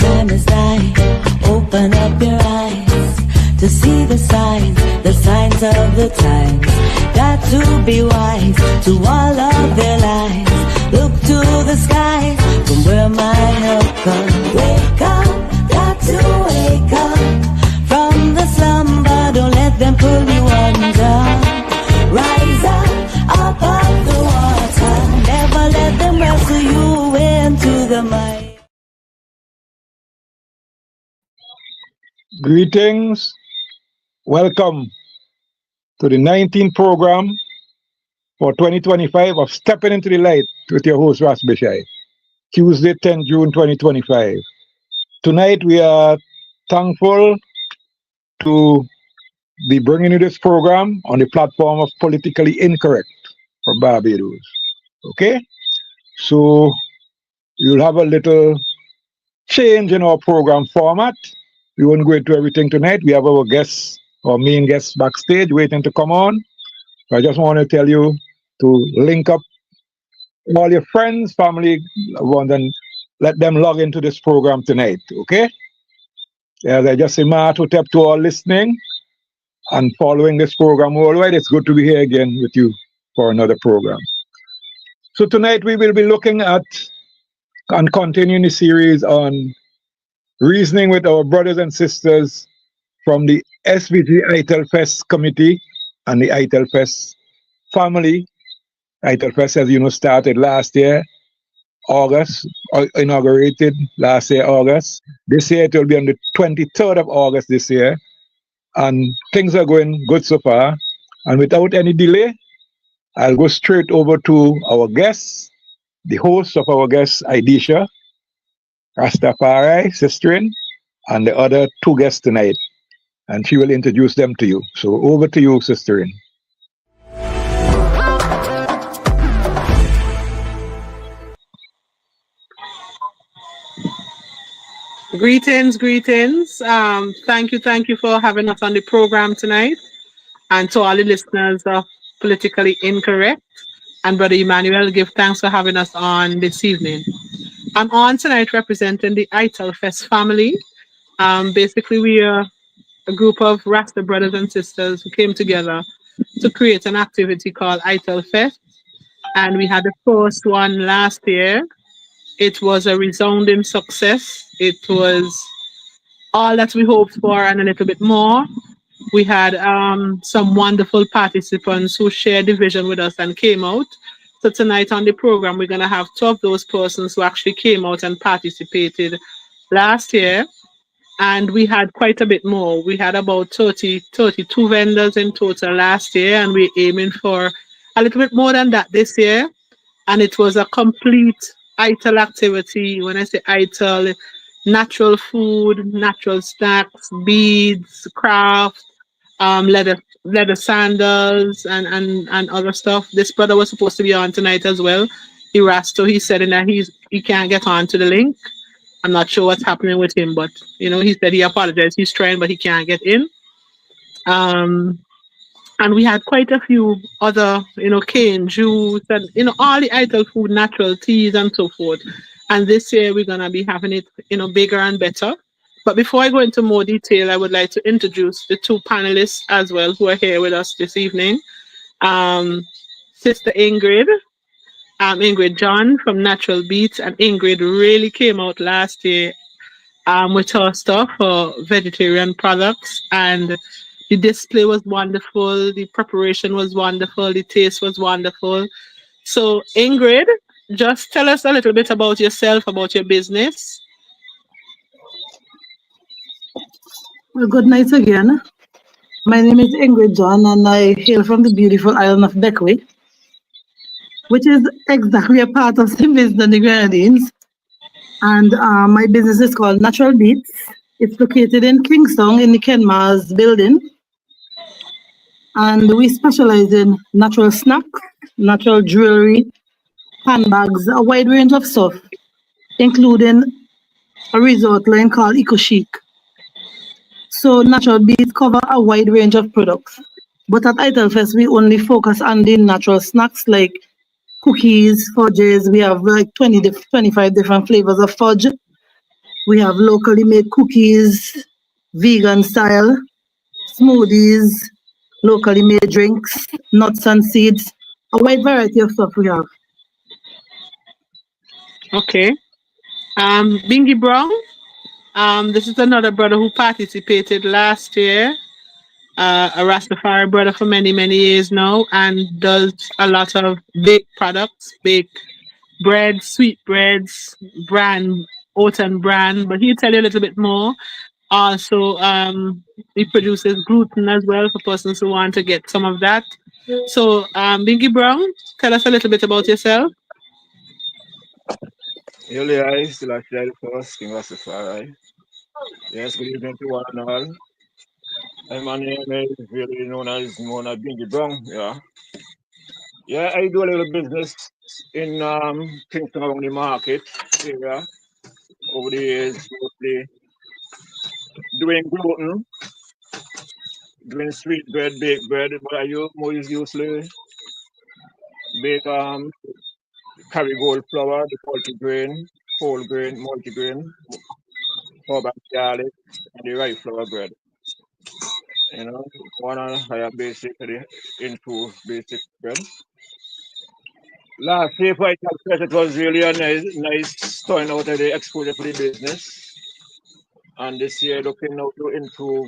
time is nigh. Open up your eyes to see the signs of the times. Got to be wise to all of their lives. Look to the skies from where my help comes. Wake up, got to wake up from the slumber. Don't let them pull you under. Rise up off the water. Never let them wrestle you into the mud. Greetings. Welcome to the 19th program for 2025 of Stepping into the Light with your host, Ras Bish-I. Tuesday, 10 June 2025. Tonight, we are thankful to be bringing you this program on the platform of Politically Incorrect for Barbados. Okay? So, you'll have a little change in our program format. We won't go into everything tonight. We have our guests, our main guests backstage waiting to come on. So I just want to tell you to link up all your friends, family, ones, and let them log into this program tonight, okay? As I just say, to all listening and following this program worldwide. It's good to be here again with you for another program. So tonight we will be looking at and continuing the series on reasoning with our brothers and sisters from the SVG Ital Fest committee and the Ital Fest family. Ital Fest, as you know, started last year, August, inaugurated last year, August. This year it will be on the 23rd of August this year. And things are going good so far. And without any delay, I'll go straight over to our guests, the host of our guests, Idisha, Rastafari, Sisterin, and the other two guests tonight. And she will introduce them to you. So over to you, Sisterin. Greetings. Thank you for having us on the program tonight. And to all the listeners of Politically Incorrect, and Brother Emmanuel, give thanks for having us on this evening. I'm on tonight representing the Ital Fest family. Basically, we are a group of Rasta brothers and sisters who came together to create an activity called Ital Fest. And we had the first one last year. It was a resounding success. It was all that we hoped for and a little bit more. We had some wonderful participants who shared the vision with us and came out. So tonight on the program, we're going to have two of those persons who actually came out and participated last year. And we had quite a bit more. We had about 32 vendors in total last year, and we're aiming for a little bit more than that this year. And it was a complete Ital activity. When I say Ital, natural food, natural snacks, beads, craft, leather sandals, and other stuff. This brother was supposed to be on tonight as well. Erasto, he said that he can't get on to the link. I'm not sure what's happening with him, but he said he apologized. He's trying, but he can't get in. And we had quite a few other, cane juice and all the Ital food, natural teas and so forth. And this year we're gonna be having it, bigger and better. But before I go into more detail, I would like to introduce the two panelists as well who are here with us this evening. Sister Ingrid, Ingrid John from Natural Beats, and Ingrid really came out last year with her stuff for vegetarian products, and the display was wonderful, the preparation was wonderful, the taste was wonderful. So Ingrid, just tell us a little bit about yourself, about your business. Well, good night again. My name is Ingrid John, and I hail from the beautiful island of Beckwith, which is exactly a part of St. Vincent and the Grenadines. And my business is called Natural Beats. It's located in Kingston in the Kenmars building. And we specialize in natural snacks, natural jewelry, handbags, a wide range of stuff, including a resort line called Eco Chic. So Natural Beats cover a wide range of products. But at Ital Fest, we only focus on the natural snacks like cookies, fudges. We have like 25 different flavors of fudge. We have locally made cookies, vegan style, smoothies, locally made drinks, nuts and seeds, a wide variety of stuff we have. Okay. Bingy Brown. This is another brother who participated last year. A Rastafari brother for many, many years now, and does a lot of baked products, baked bread, sweet breads, brand, oat and bran. But he'll tell you a little bit more. Also, he produces gluten as well for persons who want to get some of that. So, Bingy Brown, tell us a little bit about yourself. Really, I still actually the first King Rastafari. Yes, good evening to one and all. And my name is really known as Mona Bingy Brown. Yeah. Yeah, I do a little business in Kingston around the market area over the years, mostly doing gluten, doing sweet bread, baked bread, but I use more usually bake Kerrygold flour, the multigrain, whole grain, multigrain, urban garlic, and the rice flour bread. You know, one on higher basically improve basic bread. Last year for Ital Fest, it was really a nice starting out of the exposure for the business. And this year looking now to improve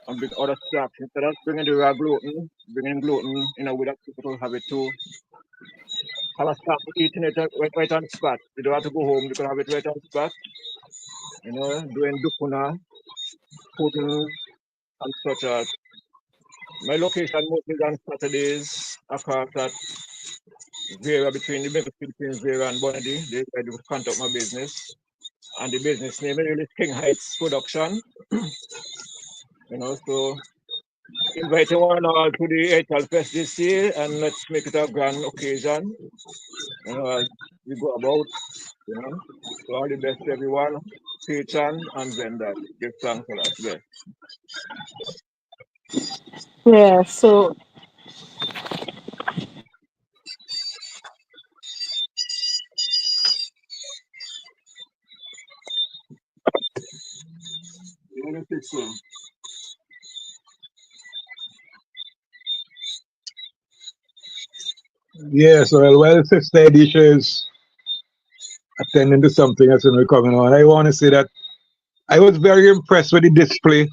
and bring other stuff. Instead of bringing the raw gluten, bringing gluten, with that people to have it too. Have a start eating it right on the spot. You don't have to go home, you can have it right on the spot. Doing dukuna, pudding, and such as. My location mostly is on Saturdays across that Vera between the middle between Vera and Bonady. They try to contact my business. And the business name is really King Heights Production. So inviting one all to the Ital Fest this year and let's make it a grand occasion. As we go about, So all the best to everyone, patron and vendor. Give thanks for that. Yes. Yeah, so You want to fix one? Yes, well, Sister Edisha is attending to something that's going to be coming on. I want to say that I was very impressed with the display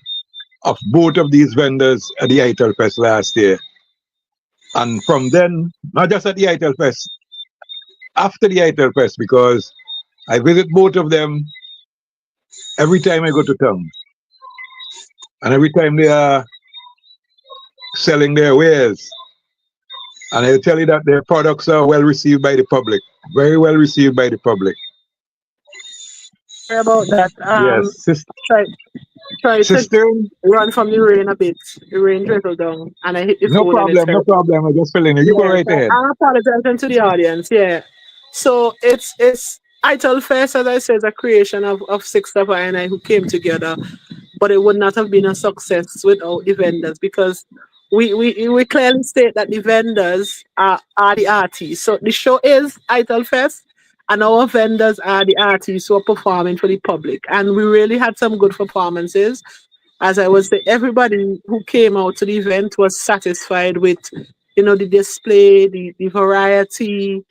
of both of these vendors at the Ital Fest last year. And from then, not just at the Ital Fest, after the Ital Fest, because I visit both of them every time I go to town. And every time they are selling their wares. And I tell you that their products are well received by the public, very well received by the public. sorry about that. Yes, Try to sister, run from the rain a bit. The rain trickled down, and I hit the no phone, and it's problem, no terrible. problem. I just fill in. You go Yes, right ahead. I'm apologizing to the audience. Yeah, so it's Ital Fest, as I said, a creation of six of I and I who came together, but it would not have been a success without the vendors because we clearly state that the vendors are the artists. So the show is Ital Fest, and our vendors are the artists who are performing for the public, and we really had some good performances. As I was saying, everybody who came out to the event was satisfied with, the display, the variety.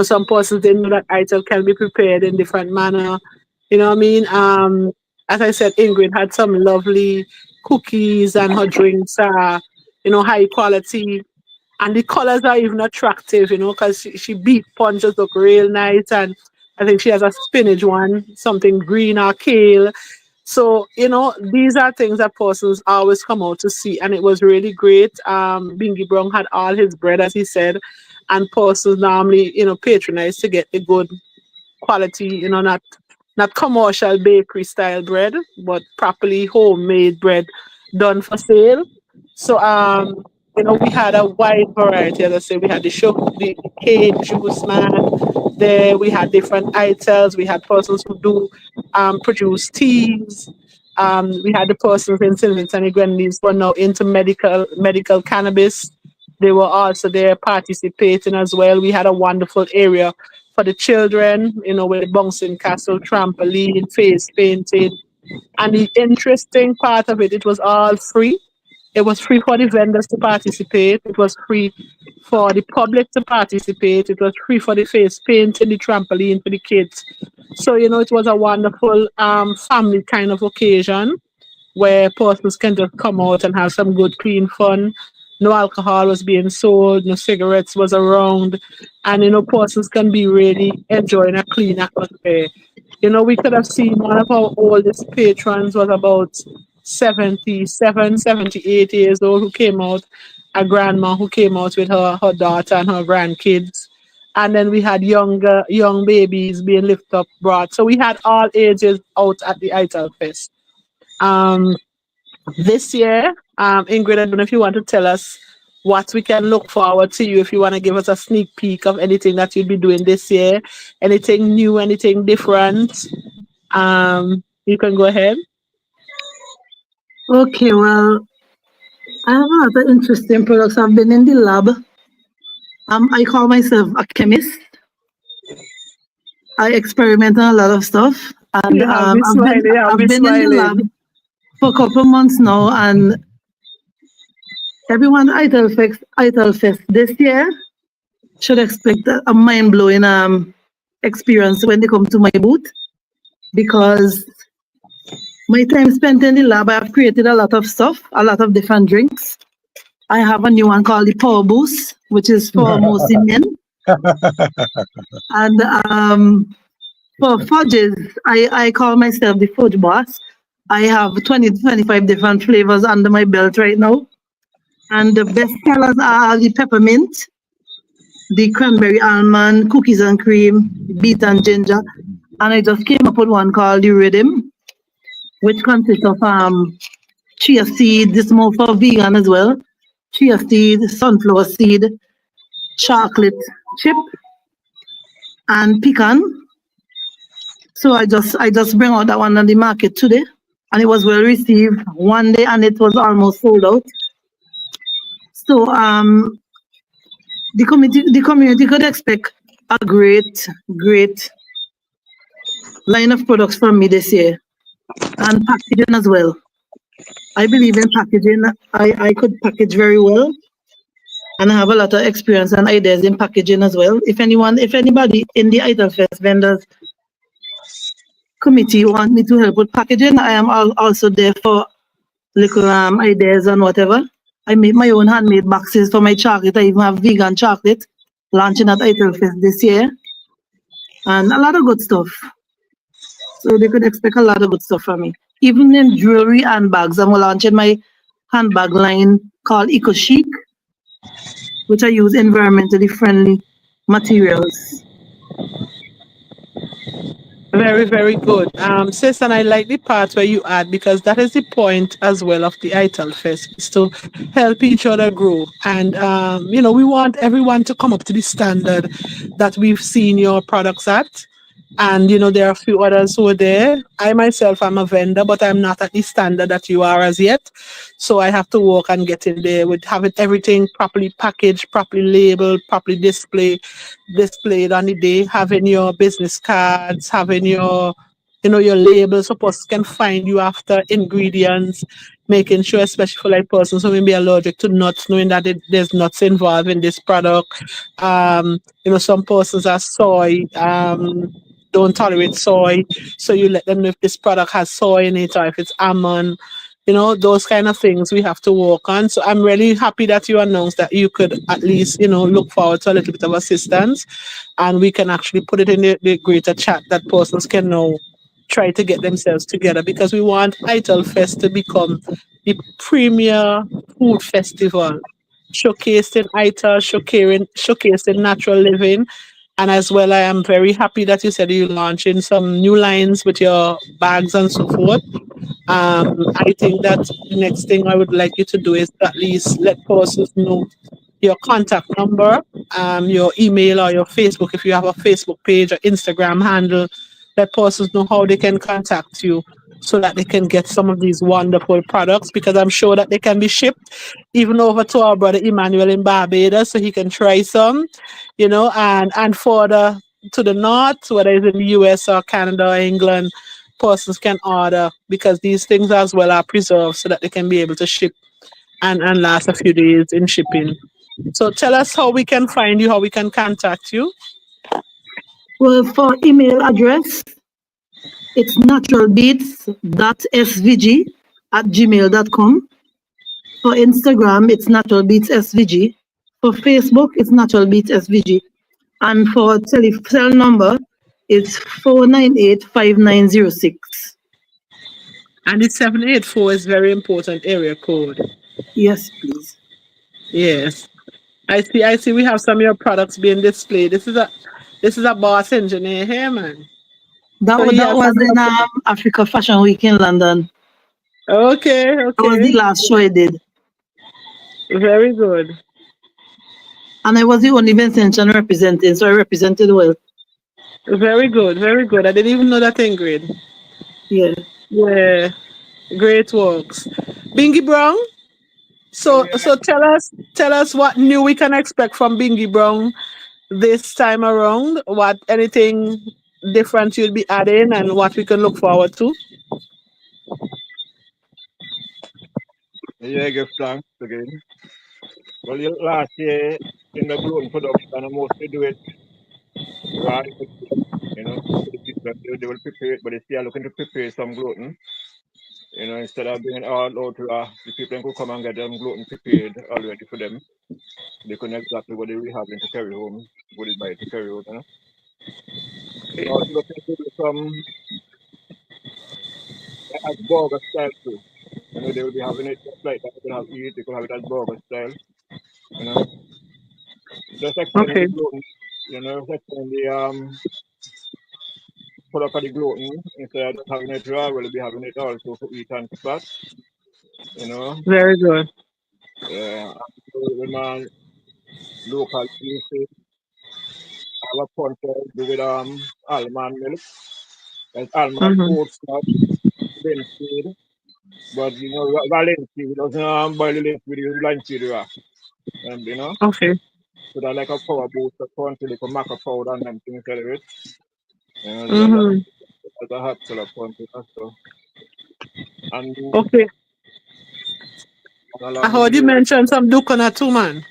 Some persons didn't know that item can be prepared in different manner. You know what I mean? As I said, Ingrid had some lovely cookies and her drinks are, high quality. And the colors are even attractive, because she beat punches look real nice. And I think she has a spinach one, something green or kale. So, these are things that persons always come out to see. And it was really great. Bingy Brown had all his bread, as he said. And persons normally, patronize to get the good quality, not commercial bakery style bread, but properly homemade bread done for sale. So we had a wide variety. As I say, we had the sugar, the cane juice man. There we had different items. We had persons who do produce teas. We had the persons in St. Vincent and Grenadines who are now into medical cannabis. They were also there participating as well. We had a wonderful area for the children, with the bouncing castle, trampoline, face painting. And the interesting part of it, it was all free. It was free for the vendors to participate. It was free for the public to participate. It was free for the face painting, the trampoline for the kids. So, it was a wonderful family kind of occasion where persons can just come out and have some good, clean fun. No alcohol was being sold, no cigarettes was around, and persons can be really enjoying a clean atmosphere. We could have seen one of our oldest patrons was about 77, 78 years old who came out, a grandma who came out with her daughter and her grandkids. And then we had young babies being lifted up, brought. So we had all ages out at the Ital Fest. Um, this year, Ingrid, I don't know if you want to tell us what we can look forward to you, if you want to give us a sneak peek of anything that you'll be doing this year, anything new, anything different. You can go ahead. Okay, well, I have a lot of interesting products. I've been in the lab. I call myself a chemist. I experiment on a lot of stuff, and I've been in the lab for a couple of months now, and everyone at Ital Fest this year should expect a mind-blowing experience when they come to my booth, because my time spent in the lab, I have created a lot of stuff, a lot of different drinks. I have a new one called the Power Boost, which is for mostly men. And for fudges, I call myself the fudge boss. I have 20 to 25 different flavors under my belt right now. And the best sellers are the peppermint, the cranberry almond, cookies and cream, beet and ginger. And I just came up with one called the Rhythm, which consists of chia seed, this more for vegan as well, chia seed, sunflower seed, chocolate chip, and pecan. So I just bring out that one on the market today, and it was well received one day, and it was almost sold out. So the community could expect a great line of products from me this year, and packaging as well. I believe in packaging. I could package very well, and I have a lot of experience and ideas in packaging as well. If anybody in the Ital Fest vendors committee want me to help with packaging, I am also there for little ideas and whatever. I make my own handmade boxes for my chocolate. I even have vegan chocolate launching at Ital Fest this year, and a lot of good stuff. So they could expect a lot of good stuff from me. Even in jewelry and bags, I'm launching my handbag line called Eco Chic, which I use environmentally friendly materials. Very, very good. Sis, and I like the part where you add, because that is the point as well of the Ital Fest, is to help each other grow. And, we want everyone to come up to the standard that we've seen your products at. And, there are a few others who are there. I myself am a vendor, but I'm not at the standard that you are as yet. So I have to work and get in there with having everything properly packaged, properly labeled, properly displayed on the day, having your business cards, having your labels so persons can find you after ingredients, making sure, especially for like persons who may be allergic to nuts, knowing that there's nuts involved in this product. Some persons are soy, don't tolerate soy, so you let them know if this product has soy in it or if it's almond. Those kind of things we have to work on. So I'm really happy that you announced that you could at least, look forward to a little bit of assistance, and we can actually put it in the greater chat that persons can now try to get themselves together, because we want Ital Fest to become the premier food festival, showcasing Ital, showcasing natural living. And as well, I am very happy that you said you're launching some new lines with your bags and so forth. I think that the next thing I would like you to do is to at least let persons know your contact number, your email or your Facebook, if you have a Facebook page or Instagram handle, let persons know how they can contact you so that they can get some of these wonderful products, because I'm sure that they can be shipped even over to our brother Emmanuel in Barbados so he can try some, and for the to the north, whether it's in the US or Canada or England, persons can order because these things as well are preserved so that they can be able to ship and last a few days in shipping. So tell us how we can find you, how we can contact you. Well, for email address, it's naturalbeats.svg@gmail.com. For Instagram, it's naturalbeatssvg. For Facebook, it's naturalbeatssvg. And for cell number, it's 498-5906. And the 784 is very important area code. Yes, please. Yes. I see we have some of your products being displayed. This is a boss engineer here, man. That, So he that has was some in Africa Fashion Week in London. Okay, That was the okay. last show I did. Very good. And I was the only Vincentian representing, so I represented well. Very good, very good. I didn't even know that, Ingrid. Yeah. Yeah, great works. Bingy Brown. So tell us what new we can expect from Bingy Brown this time around. What anything different you'll be adding and what we can look forward to. Yeah, give thanks again. Well, last year in the gluten production, I mostly do it right. For the people, they will prepare it, but they still are looking to prepare some gluten. Instead of bringing all out raw, the people could come and get them gluten prepared already for them. They could know exactly what they will have to carry home, what they buy to carry out. Also looking to do some as burger style too. They will be having it just like that. They can have eat, they could have it as burger style. Just extending Okay, the gluten, extending the product of the gluten instead of just having it raw, we'll be having it also for eat and fat. very good. Yeah, with my local juices, I have a punch do with almond milk, like almond Mm-hmm. oats, linseed, but raw linseed, we doesn't boil the linseed, we use linseed raw, and Okay. so that like a power boost, a punch, like a maca powder and them things instead of it, Mm-hmm. as a hot color punch, so, and Okay. I along with heard you the mention some Dukana too, man.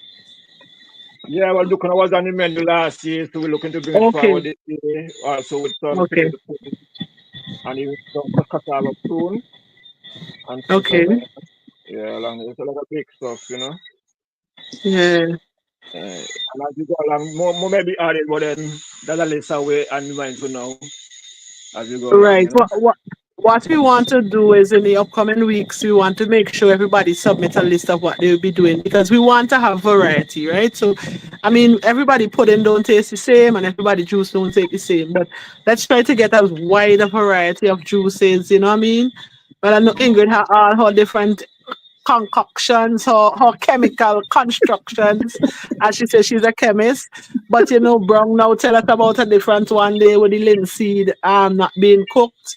yeah, well, Dukana was on the menu last year, so we're looking to bring it Okay. forward this year, also with some Okay. potato pudding and even some cassava prune and things like Okay. that. Yeah, along with a lot of big stuff. Yeah. And as you go along, more maybe added, but then that's a list away and mind for now as you go along. Right. What we want to do is in the upcoming weeks, we want to make sure everybody submits a list of what they will be doing because we want to have variety, right? So, I mean, everybody pudding don't taste the same and everybody juice don't taste the same, but let's try to get as wide a variety of juices, you know what I mean? But I know Ingrid has all her different concoctions or chemical constructions. As she says, she's a chemist. But Brown now tell us about a different one day with the linseed not being cooked.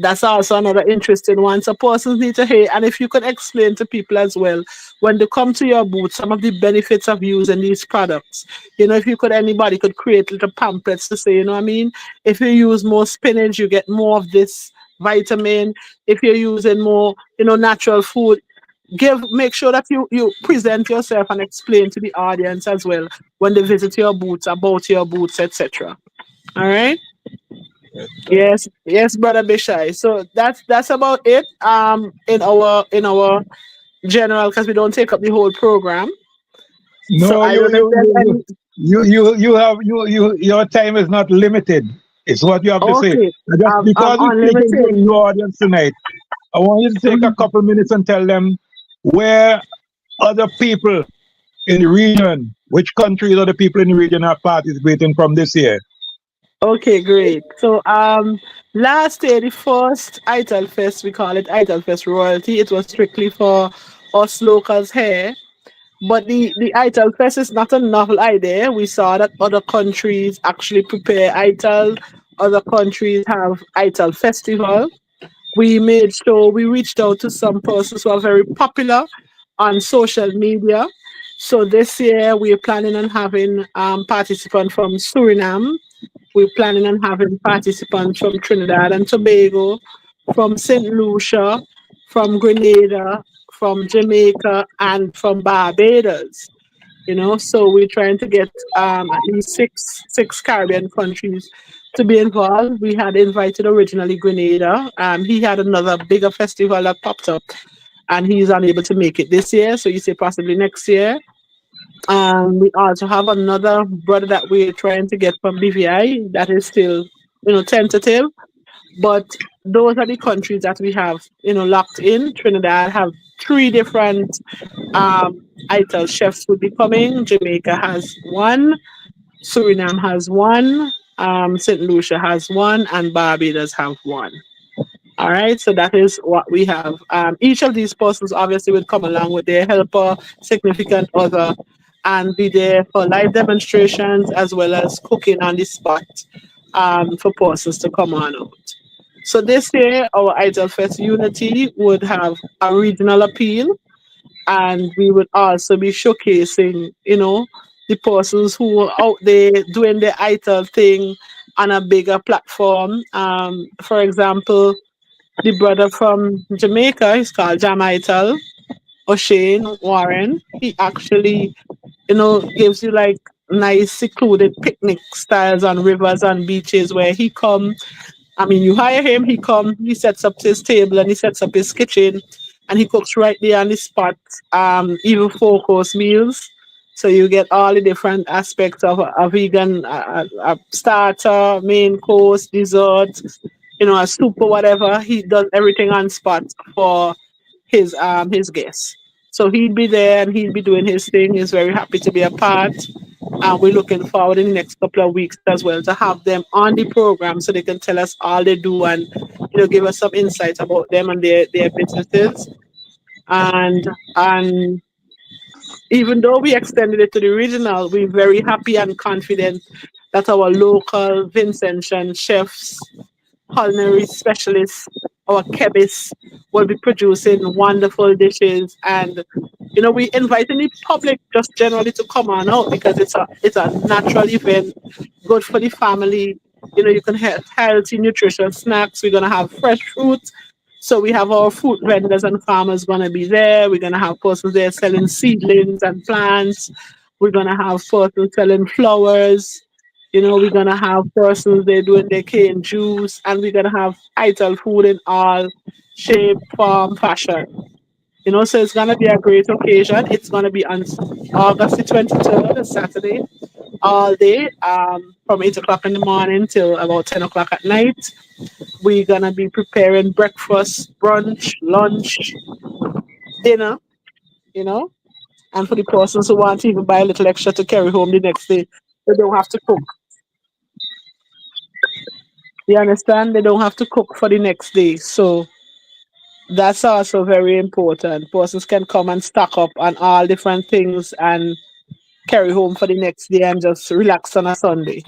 That's also another interesting one. So persons need to hear, and if you could explain to people as well, when they come to your booth, some of the benefits of using these products. If you could, anybody could create little pamphlets to say, what I mean? If you use more spinach, you get more of this vitamin. If you're using more, natural food, make sure that you present yourself and explain to the audience as well when they visit your booths about your booths, etc. All right. Yes, Yes, brother Bish-I. So that's about it. In our general, because we don't take up the whole program. So No, I don't know if there's any. your time is not limited. It's what you have to say. Okay, Just I'm because we're speaking to a unlimited. new audience tonight, I want you to take a Mhm. couple minutes and tell them where other people in the region, which countries other people in the region are participating from this year. Okay, great. So last year the first Ital Fest, we call it Ital Fest Royalty. It was strictly for us locals here. But the Ital Fest is not a novel idea. We saw that other countries actually prepare Ital. Other countries have Ital Festival. We made sure we reached out to some persons who are very popular on social media. So this year we're planning on having participants from Suriname, We're planning on having participants from Trinidad and Tobago, from St. Lucia, from Grenada, from Jamaica, and from Barbados. So we're trying to get at least six Caribbean countries to be involved. We had invited originally Grenada. He had another bigger festival that popped up, and he's unable to make it this year. So you say possibly next year. We also have another brother that we're trying to get from BVI that is still, tentative. But those are the countries that we have, locked in. Trinidad have three different Ital chefs will be coming. Jamaica has one, Suriname has one, St. Lucia has one, and Barbados have one. All right, so that is what we have. Each of these persons obviously will come along with their helper, significant other, and be there for live demonstrations as well as cooking on the spot for persons to come on out. So this year, our Ital Fest Unity would have a regional appeal, and we would also be showcasing, the persons who are out there doing the Ital thing on a bigger platform. For example, the brother from Jamaica is called Jam Ital, O'Shane Warren. He actually, gives you like nice secluded picnic styles on rivers and beaches where he come. I mean, you hire him, he come, he sets up his table and he sets up his kitchen, and he cooks right there on the spot, even 4-course meals. So you get all the different aspects of a vegan a starter, main course, dessert, a soup or whatever. He does everything on spot for his guests. So he'd be there and he'd be doing his thing. He's very happy to be a part. And we're looking forward in the next couple of weeks as well to have them on the program so they can tell us all they do and give us some insights about them and their businesses. And even though we extended it to the regional, we're very happy and confident that our local Vincentian chefs, culinary specialists, our chemists will be producing wonderful dishes. And we inviting the public just generally to come on out because it's a natural event, good for the family. You can have healthy, nutritious snacks. We're gonna have fresh fruit. So we have our fruit vendors and farmers gonna be there. We're gonna have persons there selling seedlings and plants. We're gonna have persons selling flowers. We're gonna have persons there doing their cane juice, and we're gonna have Ital food in all shape, form, fashion. So it's gonna be a great occasion. It's gonna be on August the 23rd, a Saturday, all day, from 8 o'clock in the morning till about 10 o'clock at night. We're gonna be preparing breakfast, brunch, lunch, dinner, and for the persons who want to even buy a little extra to carry home the next day, they don't have to cook. You understand? They don't have to cook for the next day. So that's also very important. Persons can come and stock up on all different things and carry home for the next day and just relax on a Sunday.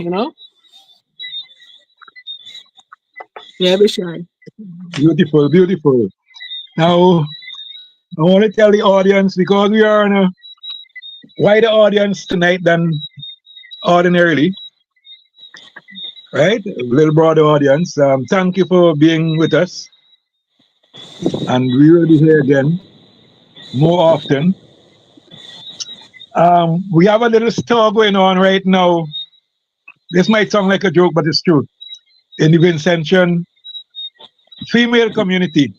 Yeah, Bish-I. Beautiful, beautiful. Now, I want to tell the audience, because we are on a wider audience tonight than ordinarily, right? A little broader audience. Thank you for being with us. And we will be here again more often. We have a little store going on right now. This might sound like a joke, but it's true. In the Vincentian female community,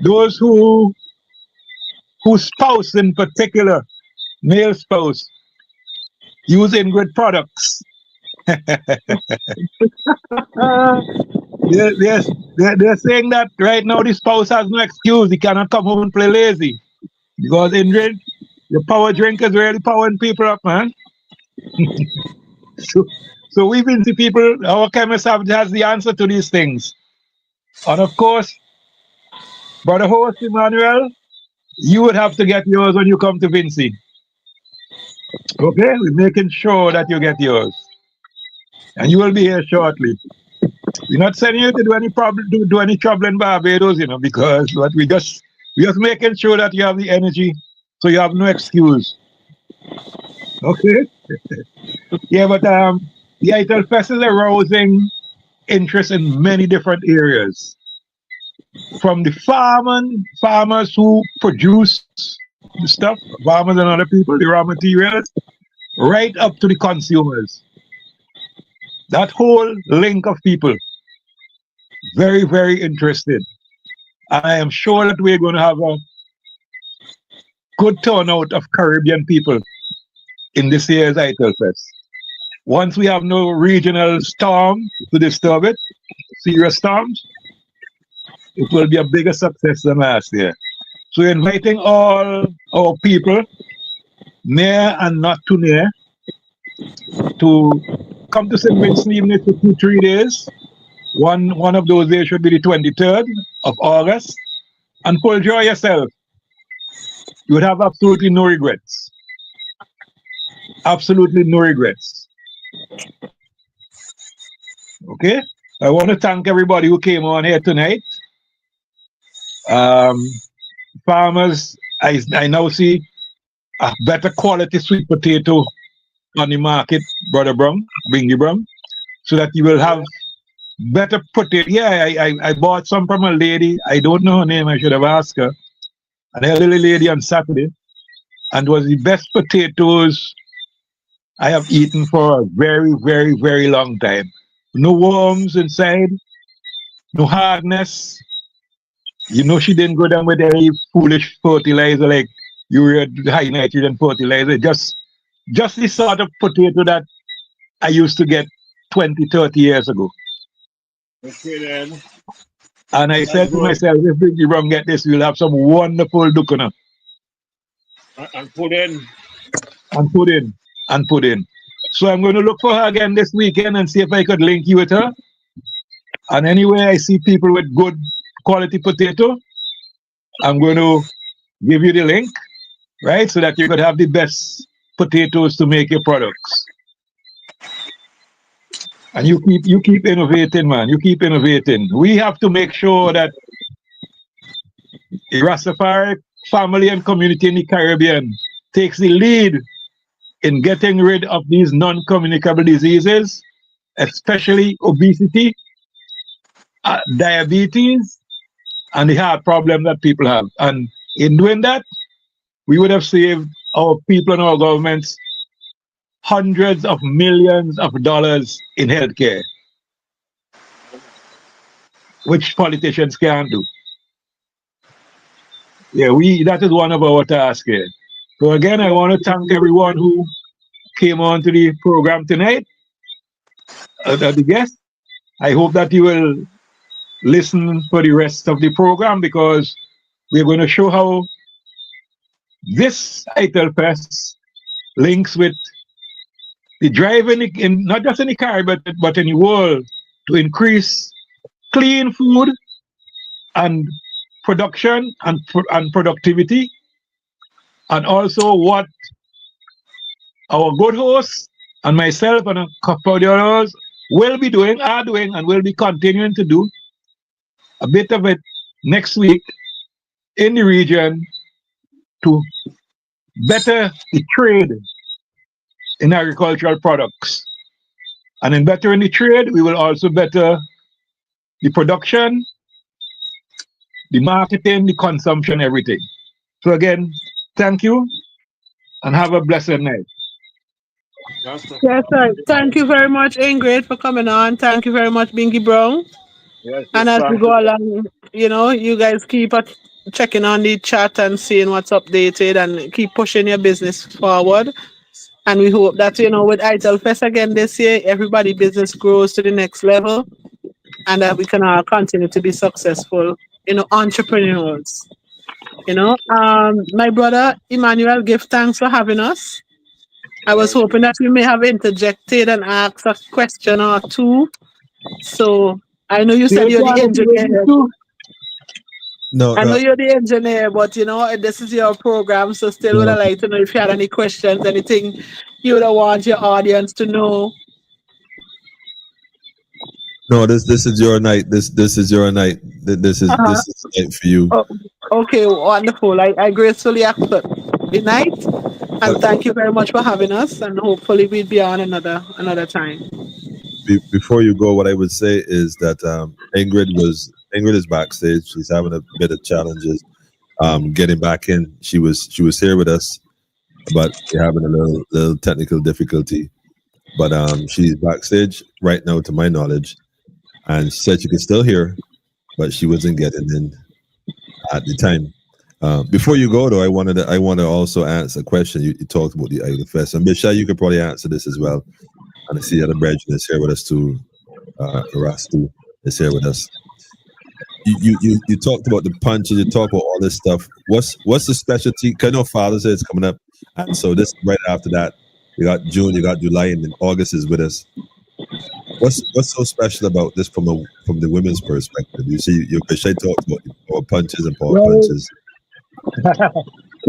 those whose spouse in particular, male spouse, use Ingrid products. They're saying that right now the spouse has no excuse. He cannot come home and play lazy. Because Ingrid, the power drink is really powering people up, man. So we've been to people, our chemist has the answer to these things. And of course, Brother Host Emmanuel, you would have to get yours when you come to Vinci. Okay? We're making sure that you get yours. And you will be here shortly. We're not sending you to do any trouble in Barbados, because we're just making sure that you have the energy, so you have no excuse. Okay? Yeah, but The Ital Fest is arousing interest in many different areas. From the farmers who produce the stuff, farmers and other people, the raw materials, right up to the consumers. That whole link of people, very, very interested. And I am sure that we're going to have a good turnout of Caribbean people in this year's Ital Fest. Once we have no regional storm to disturb it, serious storms, it will be a bigger success than last year. So we're inviting all our people, near and not too near, to come to St. Vincent even if it's 2-3 days. One of those days should be the 23rd of August. And full enjoy yourself. You would have absolutely no regrets. Absolutely no regrets. Okay? I want to thank everybody who came on here tonight. Farmers, I now see a better quality sweet potato on the market, Brother Brown, Bingy Brown, so that you will have better potato. Yeah, I bought some from a lady. I don't know her name. I should have asked her. An elderly lady on Saturday, and was the best potatoes I have eaten for a very, very, very long time. No worms inside, no hardness. You know she didn't go down with any foolish fertilizer like urea, high nitrogen fertilizer. Just the sort of potato that I used to get 20, 30 years ago. Okay then. And I said to myself, if Biggie Rum get this, we'll have some wonderful dukuna. And put in. And put in. So I'm going to look for her again this weekend and see if I could link you with her. And anyway, I see people with good quality potato, I'm going to give you the link, right? So that you could have the best potatoes to make your products. And you keep innovating, man. You keep innovating. We have to make sure that the Rastafari family and community in the Caribbean takes the lead in getting rid of these non-communicable diseases, especially obesity, diabetes, and the heart problem that people have. And in doing that, we would have saved our people and our governments hundreds of millions of dollars in healthcare, which politicians can't do. Yeah, that is one of our tasks here. So again, I want to thank everyone who came on to the program tonight, the guests. I hope that you will listen for the rest of the program, because we're going to show how this Ital Fest links with the drive in not just in the Caribbean, but in the world, to increase clean food and production and productivity, and also what our good hosts and myself and a couple of others will be doing, are doing, and will be continuing to do a bit of it next week in the region to better the trade in agricultural products. And in bettering the trade, we will also better the production, the marketing, the consumption, everything. So again, thank you and have a blessed night. Yes, sir. Thank you very much, Ingrid, for coming on. Thank you very much, Bingy Brown. Yes, And as we go along, you guys keep checking on the chat and seeing what's updated, and keep pushing your business forward. And we hope that, with Ital Fest again this year, everybody business grows to the next level, and that we can continue to be successful, entrepreneurs. My brother Emmanuel, give thanks for having us. I was hoping that we may have interjected and asked a question or two. So I know you said you're the engineer. No, I know you're the engineer, but this is your program, so still would I like to know if you had any questions, anything you would want your audience to know. No, this is your night. This is your night. This is the night for you. Oh, okay, wonderful. I gracefully accept. Good night. And thank you very much for having us. And hopefully we'll be on another time. Before you go, what I would say is that Ingrid is backstage. She's having a bit of challenges getting back in. She was here with us, but we're having a little technical difficulty. But she's backstage right now, to my knowledge, and she said she could still hear, but she wasn't getting in at the time. Before you go, though, I want to also answer a question. You talked about the Ital Fest, and Bish-I, you could probably answer this as well. And I see the other brethren is here with us too. Ras too is here with us. You talked about the punches. You talked about all this stuff. What's the specialty? Cause I know Father's Day is coming up, and so this right after that, you got June, you got July, and then August is with us. What's so special about this from the women's perspective? You see, Bish-I talked about power punches and power punches.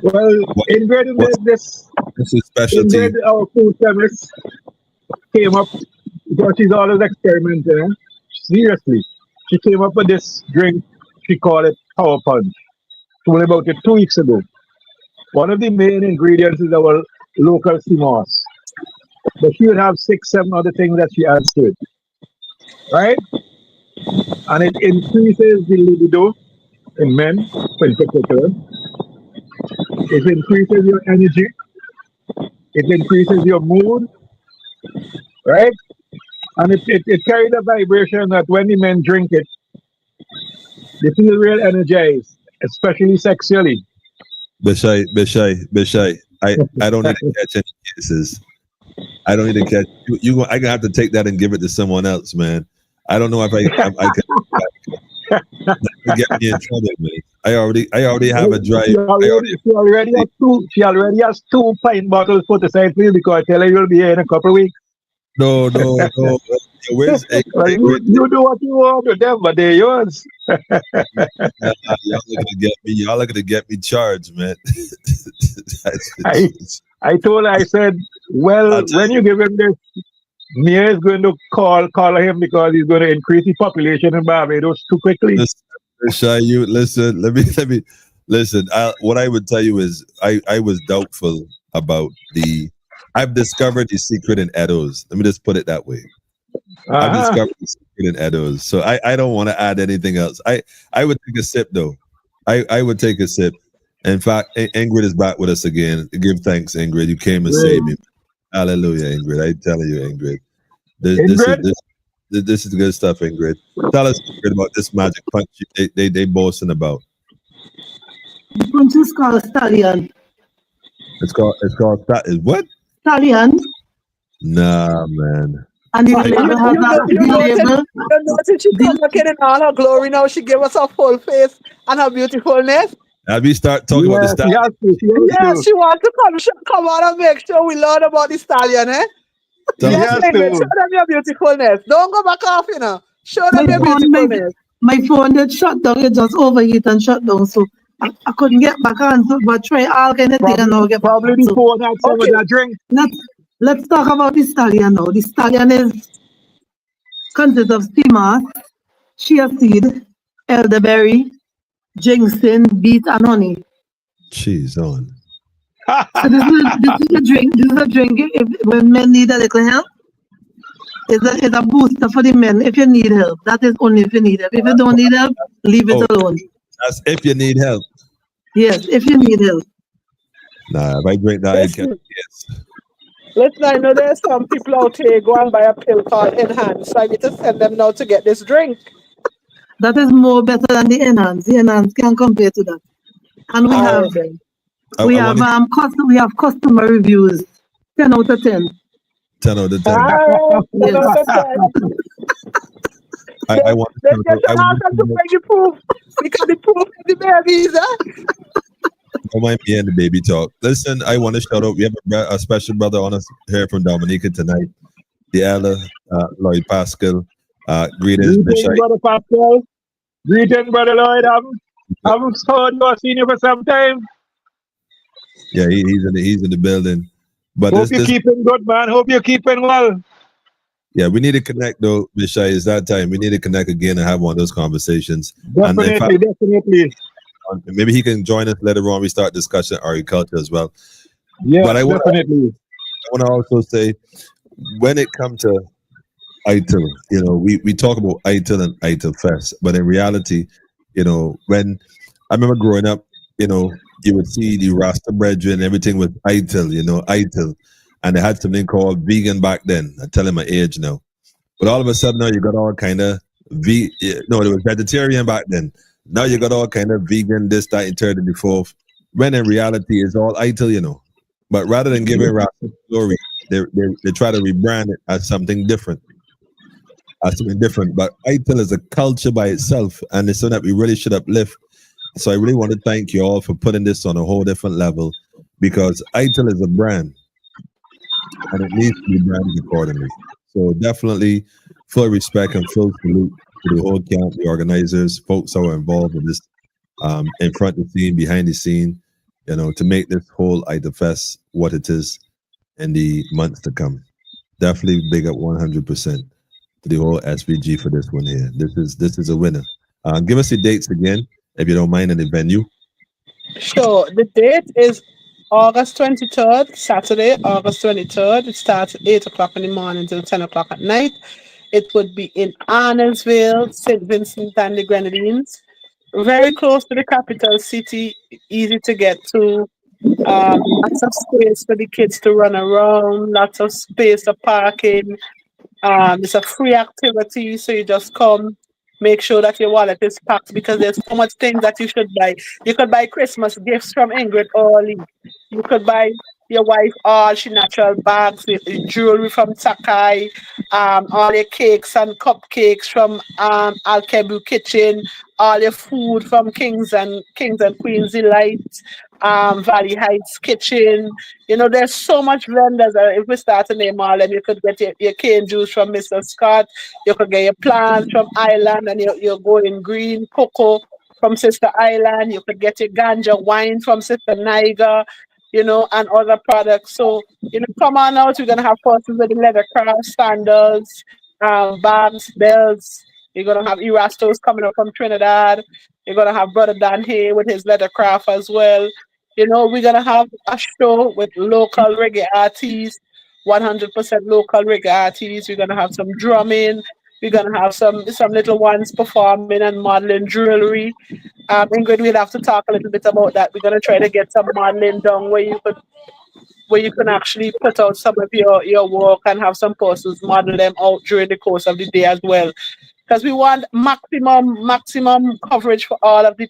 Well, Ingrid made this. This is specialty. Ingrid, our food chemist, came up because she's always experimenting. Eh? Seriously, she came up with this drink. She called it Power Punch. She told about it 2 weeks ago. One of the main ingredients is our local sea moss, but she would have 6, 7 other things that she adds to it, right? And it increases the libido in men, in particular. It increases your energy. It increases your mood, right? And it carries a vibration that when the men drink it, they feel real energized, especially sexually. Bish-I, I don't need to catch any cases. I don't need to catch you. I'm gonna have to take that and give it to someone else, man. I don't know if I can get me in trouble, man. I already have a drive. She already has 2 pint bottles put aside for you because I tell her you'll be here in a couple of weeks. No. Where's you do what you want with them, but they're yours. Y'all are gonna get me charged, man. I told her, I said, well, when you give him this, Mia is going to call him because he's going to increase the population in Barbados too quickly. Listen. What I would tell you is I was doubtful about I've discovered the secret in Edos. Let me just put it that way. I've discovered the secret in Edos. So I don't want to add anything else. I would take a sip though. I would take a sip. In fact, Ingrid is back with us again. Give thanks, Ingrid. You came and saved me. Hallelujah, Ingrid. I tell you, Ingrid. This is good stuff, Ingrid. Tell us, Ingrid, about this magic punch they boasting about. The punch is called stallion. It's called what? Stallion. Nah, man. And the label has that. You notice she come back in all her glory now. She gave us her full face and her beautifulness. Have you start talking about the stallion? She wants to come on and make sure we learn about the stallion, eh? Yes, Ingrid, show them your beautifulness. Don't go back off, you know. Show them your beautifulness. My phone did shut down. It just overheat and shut down, so I couldn't get back on. So, but try all kind of things and now get back on. Probably the phone had some of that drink. Let's talk about the stallion now. The stallion consists of sea moss, chia seed, elderberry, ginseng, beet, and honey. Jeez, on. So this is a drink. This is a drink when men need a little help. It's a booster for the men. If you need help, that is only if you need help. If you don't need help, leave it alone. That's if you need help. Yes, if you need help. Nah, if I drink that, yes. Listen, I know there's some people out here go and buy a pill called Enhance. So I need to send them now to get this drink. That is more better than the Enhance. The Enhance can't compare to that. And we have customer reviews. 10 out of 10. 10 out of 10. Yes. I want to bring you proof. Because the proof is the babies, Don't mind me and the baby talk. Listen, I want to shout out. We have a special brother on us here from Dominica tonight. The elder, Lloyd Pascal. Greetings, Bish-I. Brother Pascal. Greetings, Brother Lloyd. I've heard you, seen you for some time. Yeah, he's in the building. But hope you're keeping good, man. Hope you're keeping well. Yeah, we need to connect though, Bish-I. It's that time. We need to connect again and have one of those conversations. Definitely. Maybe he can join us later on. We start discussing agriculture as well. Yeah, But I want definitely. to also say, when it comes to Ital, we talk about Ital and Ital Fest, but in reality, when I remember growing up, you would see the Rasta brethren, everything with Ital, Ital, and they had something called vegan back then. I'm telling my age now, but all of a sudden now you got all kind of no, it was vegetarian back then. Now you got all kind of vegan, this, that, and third and the fourth. When in reality, it's all Ital. But rather than giving Rasta glory, they try to rebrand it as something different. But ITIL is a culture by itself, and it's something that we really should uplift. So I really want to thank you all for putting this on a whole different level, because ITIL is a brand, and it needs to be branded accordingly. So definitely full respect and full salute to the whole camp, the organizers, folks who are involved in this, in front of the scene, behind the scene, to make this whole ITIL Fest what it is in the months to come. Definitely big up 100% to the whole SVG for this one here. This is a winner. Give us the dates again, if you don't mind, and the venue. Sure. The date is August 23rd, Saturday, August 23rd. It starts at 8 o'clock in the morning till 10 o'clock at night. It would be in Arnoldville, St. Vincent and the Grenadines. Very close to the capital city, easy to get to. Lots of space for the kids to run around, lots of space for parking. It's a free activity, so you just come. Make sure that your wallet is packed because there's so much things that you should buy. You could buy Christmas gifts from Ingrid Orly. You could buy your wife all she natural bags with jewelry from Sakai, all your cakes and cupcakes from Alkebu Kitchen, all your food from Kings and Queens Delight, Valley Heights Kitchen. There's so much vendors. If we start to name all them, you could get your cane juice from Mr. Scott. You could get your plants from Island and your golden green cocoa from Sister Island. You could get your ganja wine from Sister Niger, and other products. So, come on out. We're going to have persons with the leather craft, sandals, bags, belts. You're going to have Erastos coming up from Trinidad. You're going to have Brother Dan here with his leather craft as well. We're going to have a show with local reggae artists, 100% local reggae artists. We're going to have some drumming. We're going to have some little ones performing and modeling jewelry. Ingrid, we'll have to talk a little bit about that. We're going to try to get some modeling done where you can actually put out some of your work and have some persons model them out during the course of the day as well. Because we want maximum coverage for all of the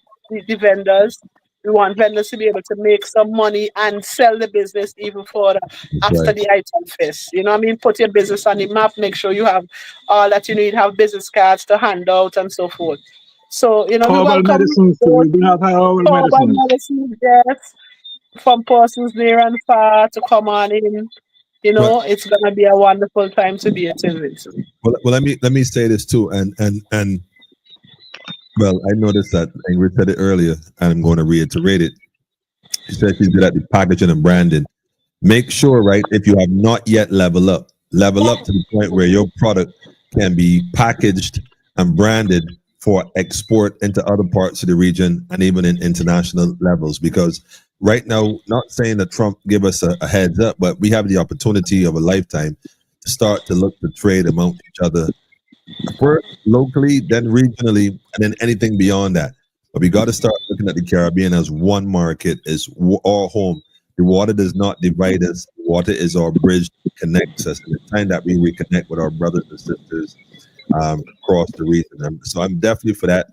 vendors. We want vendors to be able to make some money and sell the business even further after Right. the Ital Fest. You know what I mean? Put your business on the map, make sure you have all that you need, have business cards to hand out and so forth. So, we Herbal welcome medicines. We do have herbal herbal medicines. medicine, yes, from persons near and far to come on in. Well, It's going to be a wonderful time to be at St. Vincent. let me say this too, and well, I noticed that Ingrid said it earlier, and I'm going to reiterate it. She said she's good at the packaging and branding. Make sure, right, if you have not yet level up to the point where your product can be packaged and branded for export into other parts of the region and even in international levels. Because right now, not saying that Trump give us a heads up, but we have the opportunity of a lifetime to start to look to trade amongst each other, first locally, then regionally, and then anything beyond that. But we got to start looking at the Caribbean as one market, as our home. The water does not divide us. Water is our bridge that connects us. And it's time that we reconnect with our brothers and sisters across the region. So I'm definitely for that.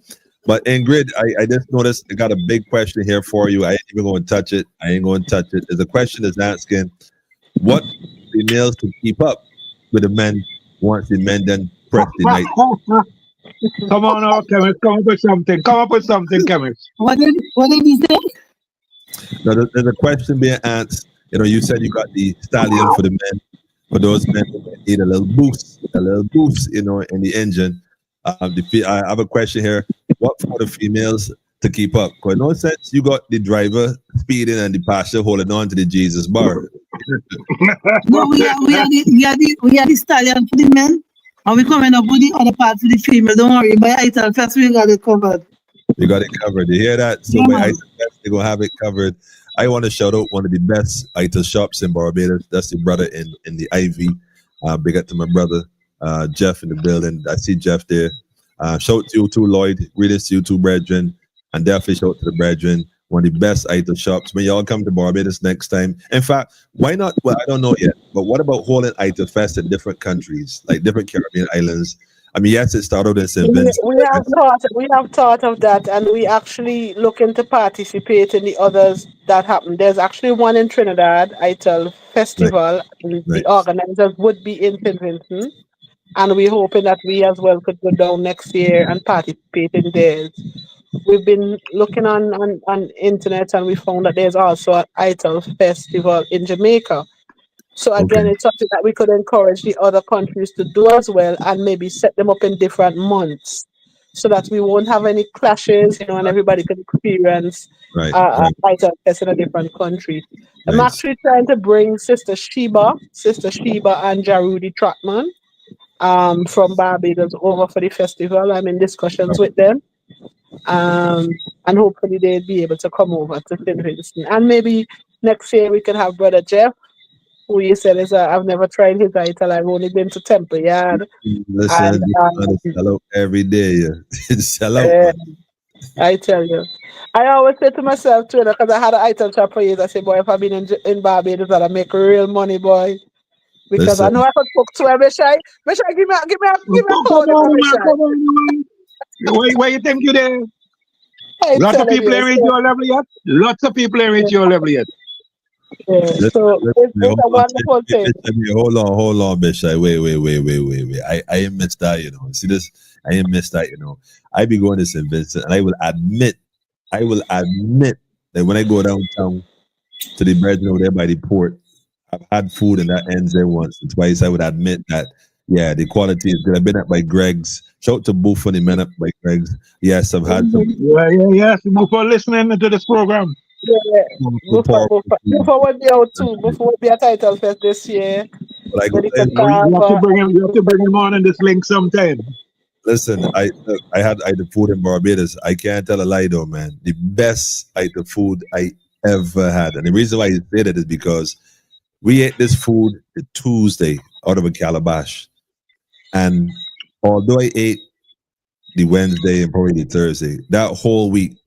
But Ingrid, I just noticed I got a big question here for you. I ain't even going to touch it. There's a question that's asking, what females to keep up with the men once the men then press the night? Come on now, chemist. Come up with something, chemist. What did he say? Now, there's a question being asked. You said you got the stallion for the men. For those men who need a little boost, in the engine. I have a question here. What for the females to keep up? Because no sense you got the driver speeding and the passenger holding on to the Jesus bar. No, we are the stallion for the men. And we coming up with the other part for the female. Don't worry, by Ital Fest we got it covered. You got it covered. You hear that? So by Ital Fest, they're gonna have it covered. I want to shout out one of the best Ital shops in Barbados. That's the brother in the Ivy. Big up to my brother Jeff in the building. I see Jeff there. Shout to you too, Lloyd. Greetings to you too, brethren. And definitely shout to the brethren. One of the best Ital shops. When y'all come to Barbados next time. In fact, why not? Well, I don't know yet. But what about holding Ital Fest in different countries, like different Caribbean islands? I mean, yes, it started in St. Vincent. We have thought of that, and we actually looking to participate in the others that happen. There's actually one in Trinidad, Ital Festival, and the Nice. organizers would be in St. Vincent, and we're hoping that we as well could go down next year and participate in theirs. We've been looking on internet, and we found that there's also an Ital Festival in Jamaica. So Okay. again, it's something that we could encourage the other countries to do as well, and maybe set them up in different months, so that we won't have any clashes, and everybody can experience Right. a Right. Ital Fest in a different country. I'm Nice. actually trying to bring Sister Sheba and Jarudi Trotman from Barbados over for the festival. I'm in discussions with them. Um, and hopefully they'll be able to come over to St. Vincent. And maybe next year we can have Brother Jeff, who you said is I've never tried his Ital. I've only been to Temple Yard. And Listen, man, sell out every day. Yeah. Sell out, uh, man. I tell you, I always say to myself too, because I had an Ital shop for years. I say, boy, if I've been in Barbados, I'll make real money, boy. Because I Listen, know I could cook too. Bishai, give me a Come code, on, man, Bishai. come on, man. Why you think you there? I Lots of telling people you. ain't reach So, your level yet. Lots of people ain't reach your level yet. yeah, so it's a wonderful thing. hold on, Bishai. Wait. I ain't missed that, you know. See this? I ain't missed that, you know. I be going to St. Vincent, and I will admit that when I go downtown to the brethren over there by the port, I've had food and that ends there once and twice. I would admit that, yeah, the quality is good. I've been up by Greg's. Shout out to Boof and the men up by Greg's. Yes, I've had some Yes. Before listening to this program. Yeah, powerful food. Buffer will be out too. Buffer will be at Title Fest this year. But I go Then you in, can have, You have to bring him on in this link sometime. listen, I had the food in Barbados. I can't tell a lie though, man. The best the food I ever had. And the reason why I say that is because we ate this food the Tuesday out of a calabash. And although I ate the Wednesday and probably the Thursday, that whole week,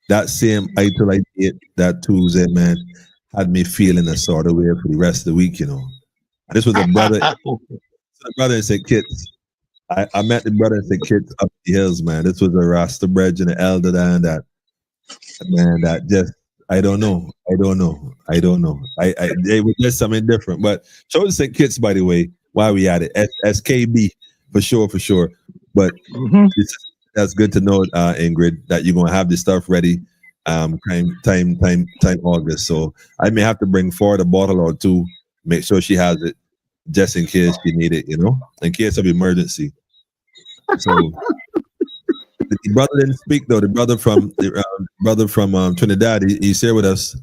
that same item I ate that Tuesday, man, had me feeling a sort of way for the rest of the week, you know. And this was a brother in St. Kitts. I met the brother in St. Kitts up the hills, man. This was a Rasta bridge and an elder and that, man, that just, I don't know. It was just something different. But show to St. Kitts, by the way, while we at it. SKB, for sure. But that's good to know, Ingrid, that you're gonna have this stuff ready time August. So I may have to bring forward a bottle or two, make sure she has it just in case she need it, you know, in case of emergency. So the brother didn't speak though. The brother from Trinidad, he's here with us.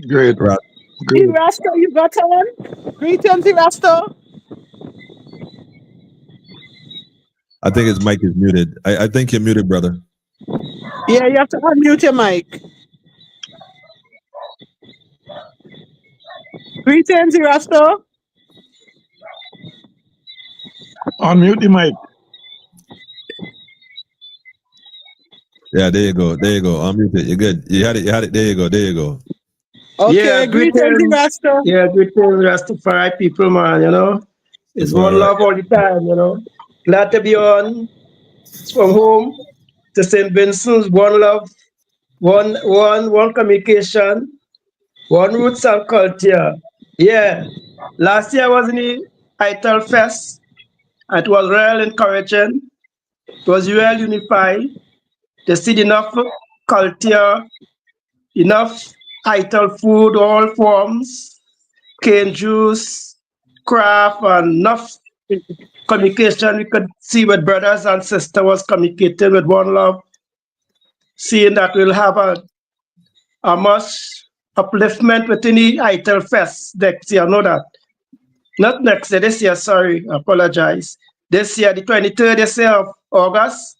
Great. Rasta, you got on? Greetings, Rasta. I think his mic is muted. I think you're muted, brother. Yeah, you have to unmute your mic. Greetings, Rasta. Unmute the mic. Yeah, there you go. Unmute it. You're good. You had it. There you go. Okay, Yeah, greetings, Rasta. Yeah, greetings, Rastafari people, man, you know. It's one love all the time, you know. Glad to be on. It's from home to St. Vincent's, one love, one communication, one roots and culture. Yeah. Last year I was in the Ital Fest. It was real encouraging. It was real unified. They see enough culture, enough Ital food, all forms, cane juice, craft, and enough communication. We could see with brothers and sisters was communicating with one love, seeing that we'll have a much upliftment within the Ital Fest next year. Know that. Not next year, this year, sorry, I apologize. This year, the 23rd this year of August.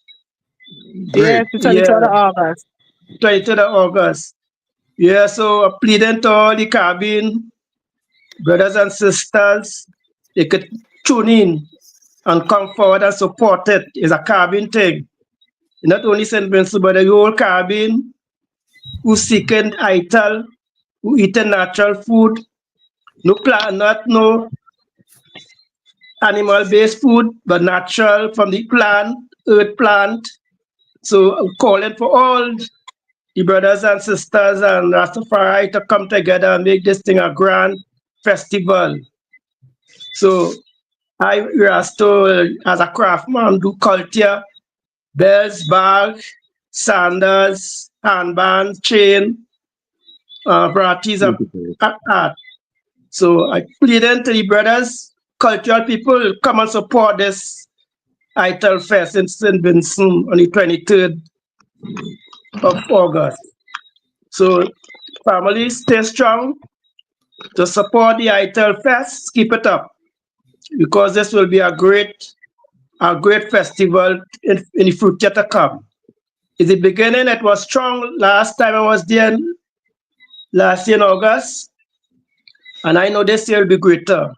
Yes, the 23rd of August. 23rd of August. Yeah, so pleading to all the Caribbean brothers and sisters, they could tune in and come forward and support it. It's a Caribbean thing. Not only St. Vincent, but the whole Caribbean who seeking Ital, who eating natural food, no plant, not no animal-based food, but natural from the plant, earth plant. So I'm calling for all the brothers and sisters and Rastafari to come together and make this thing a grand festival. So I, Rasto, as a craftsman, do culture, bells, bag, sandals, handbands, chain, varieties of art. So I plead to the brothers, cultural people, come and support this Ital Fest in St. Vincent on the 23rd of August. So families, stay strong to support the Ital Fest. Keep it up, because this will be a great festival in the future to come. In the beginning, it was strong. Last time I was there, last year in August, and I know this year will be greater.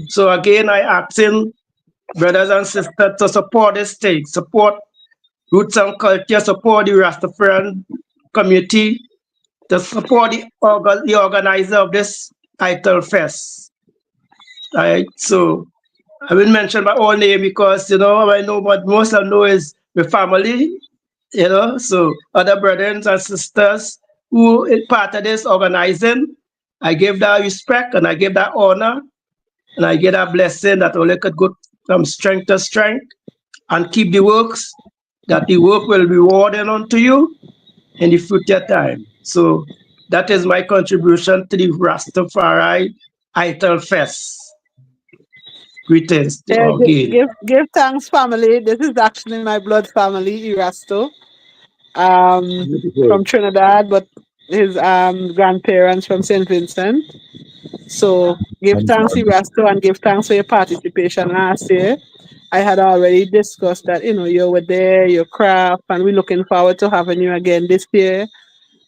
So again, I asking brothers and sisters to support this thing, support roots and culture, support the Rastafarian community, to support the organizer of this Ital Fest. So I will mention my own name because, I know what most I know is my family, so other brothers and sisters who is part of this organizing, I give that respect and I give that honor and I give that blessing that only could go from strength to strength and keep the works, that the work will be rewarded unto you in the future time. So that is my contribution to the Rastafari Ital Fest. Greetings to all again. Give thanks, family. This is actually my blood family, Erasto, from Trinidad, but his grandparents from St. Vincent. So give thanks, Erasto, and give thanks for your participation last year. I had already discussed that, you were there, your craft, and we're looking forward to having you again this year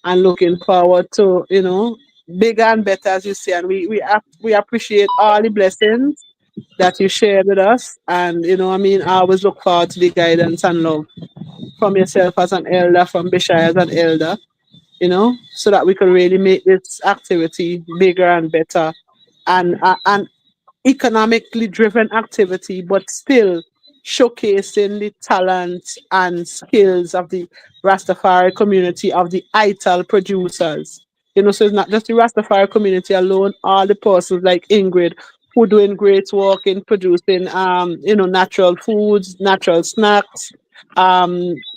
and looking forward to, bigger and better, as you say. And we appreciate all the blessings that you shared with us. And, I always look forward to the guidance and love from yourself as an elder, from Bish-I as an elder, so that we can really make this activity bigger and better and economically driven activity, but still showcasing the talent and skills of the Rastafari community, of the Ital producers. So it's not just the Rastafari community alone, all the persons like Ingrid who doing great work in producing natural foods, natural snacks,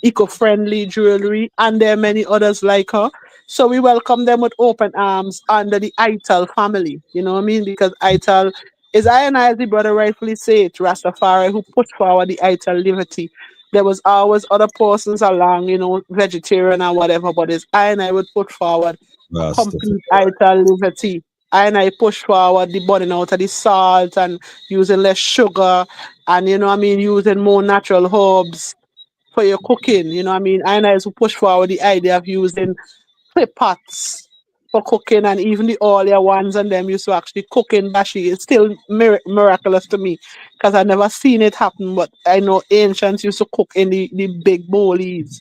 eco-friendly jewelry, and there are many others like her. So we welcome them with open arms under the Ital family, because Ital is, I and I, as the brother rightfully say it, Rastafari, who put forward the Ital liberty. There was always other persons along, vegetarian or whatever, but it's I and I would put forward complete Ital liberty. I and I push forward the burning out of the salt and using less sugar and, using more natural herbs for your cooking. I and I also push forward the idea of using clay pots for cooking, and even the earlier ones and them used to actually cook in bashi. It's still miraculous to me because I've never seen it happen, but I know ancients used to cook in the big bowlies.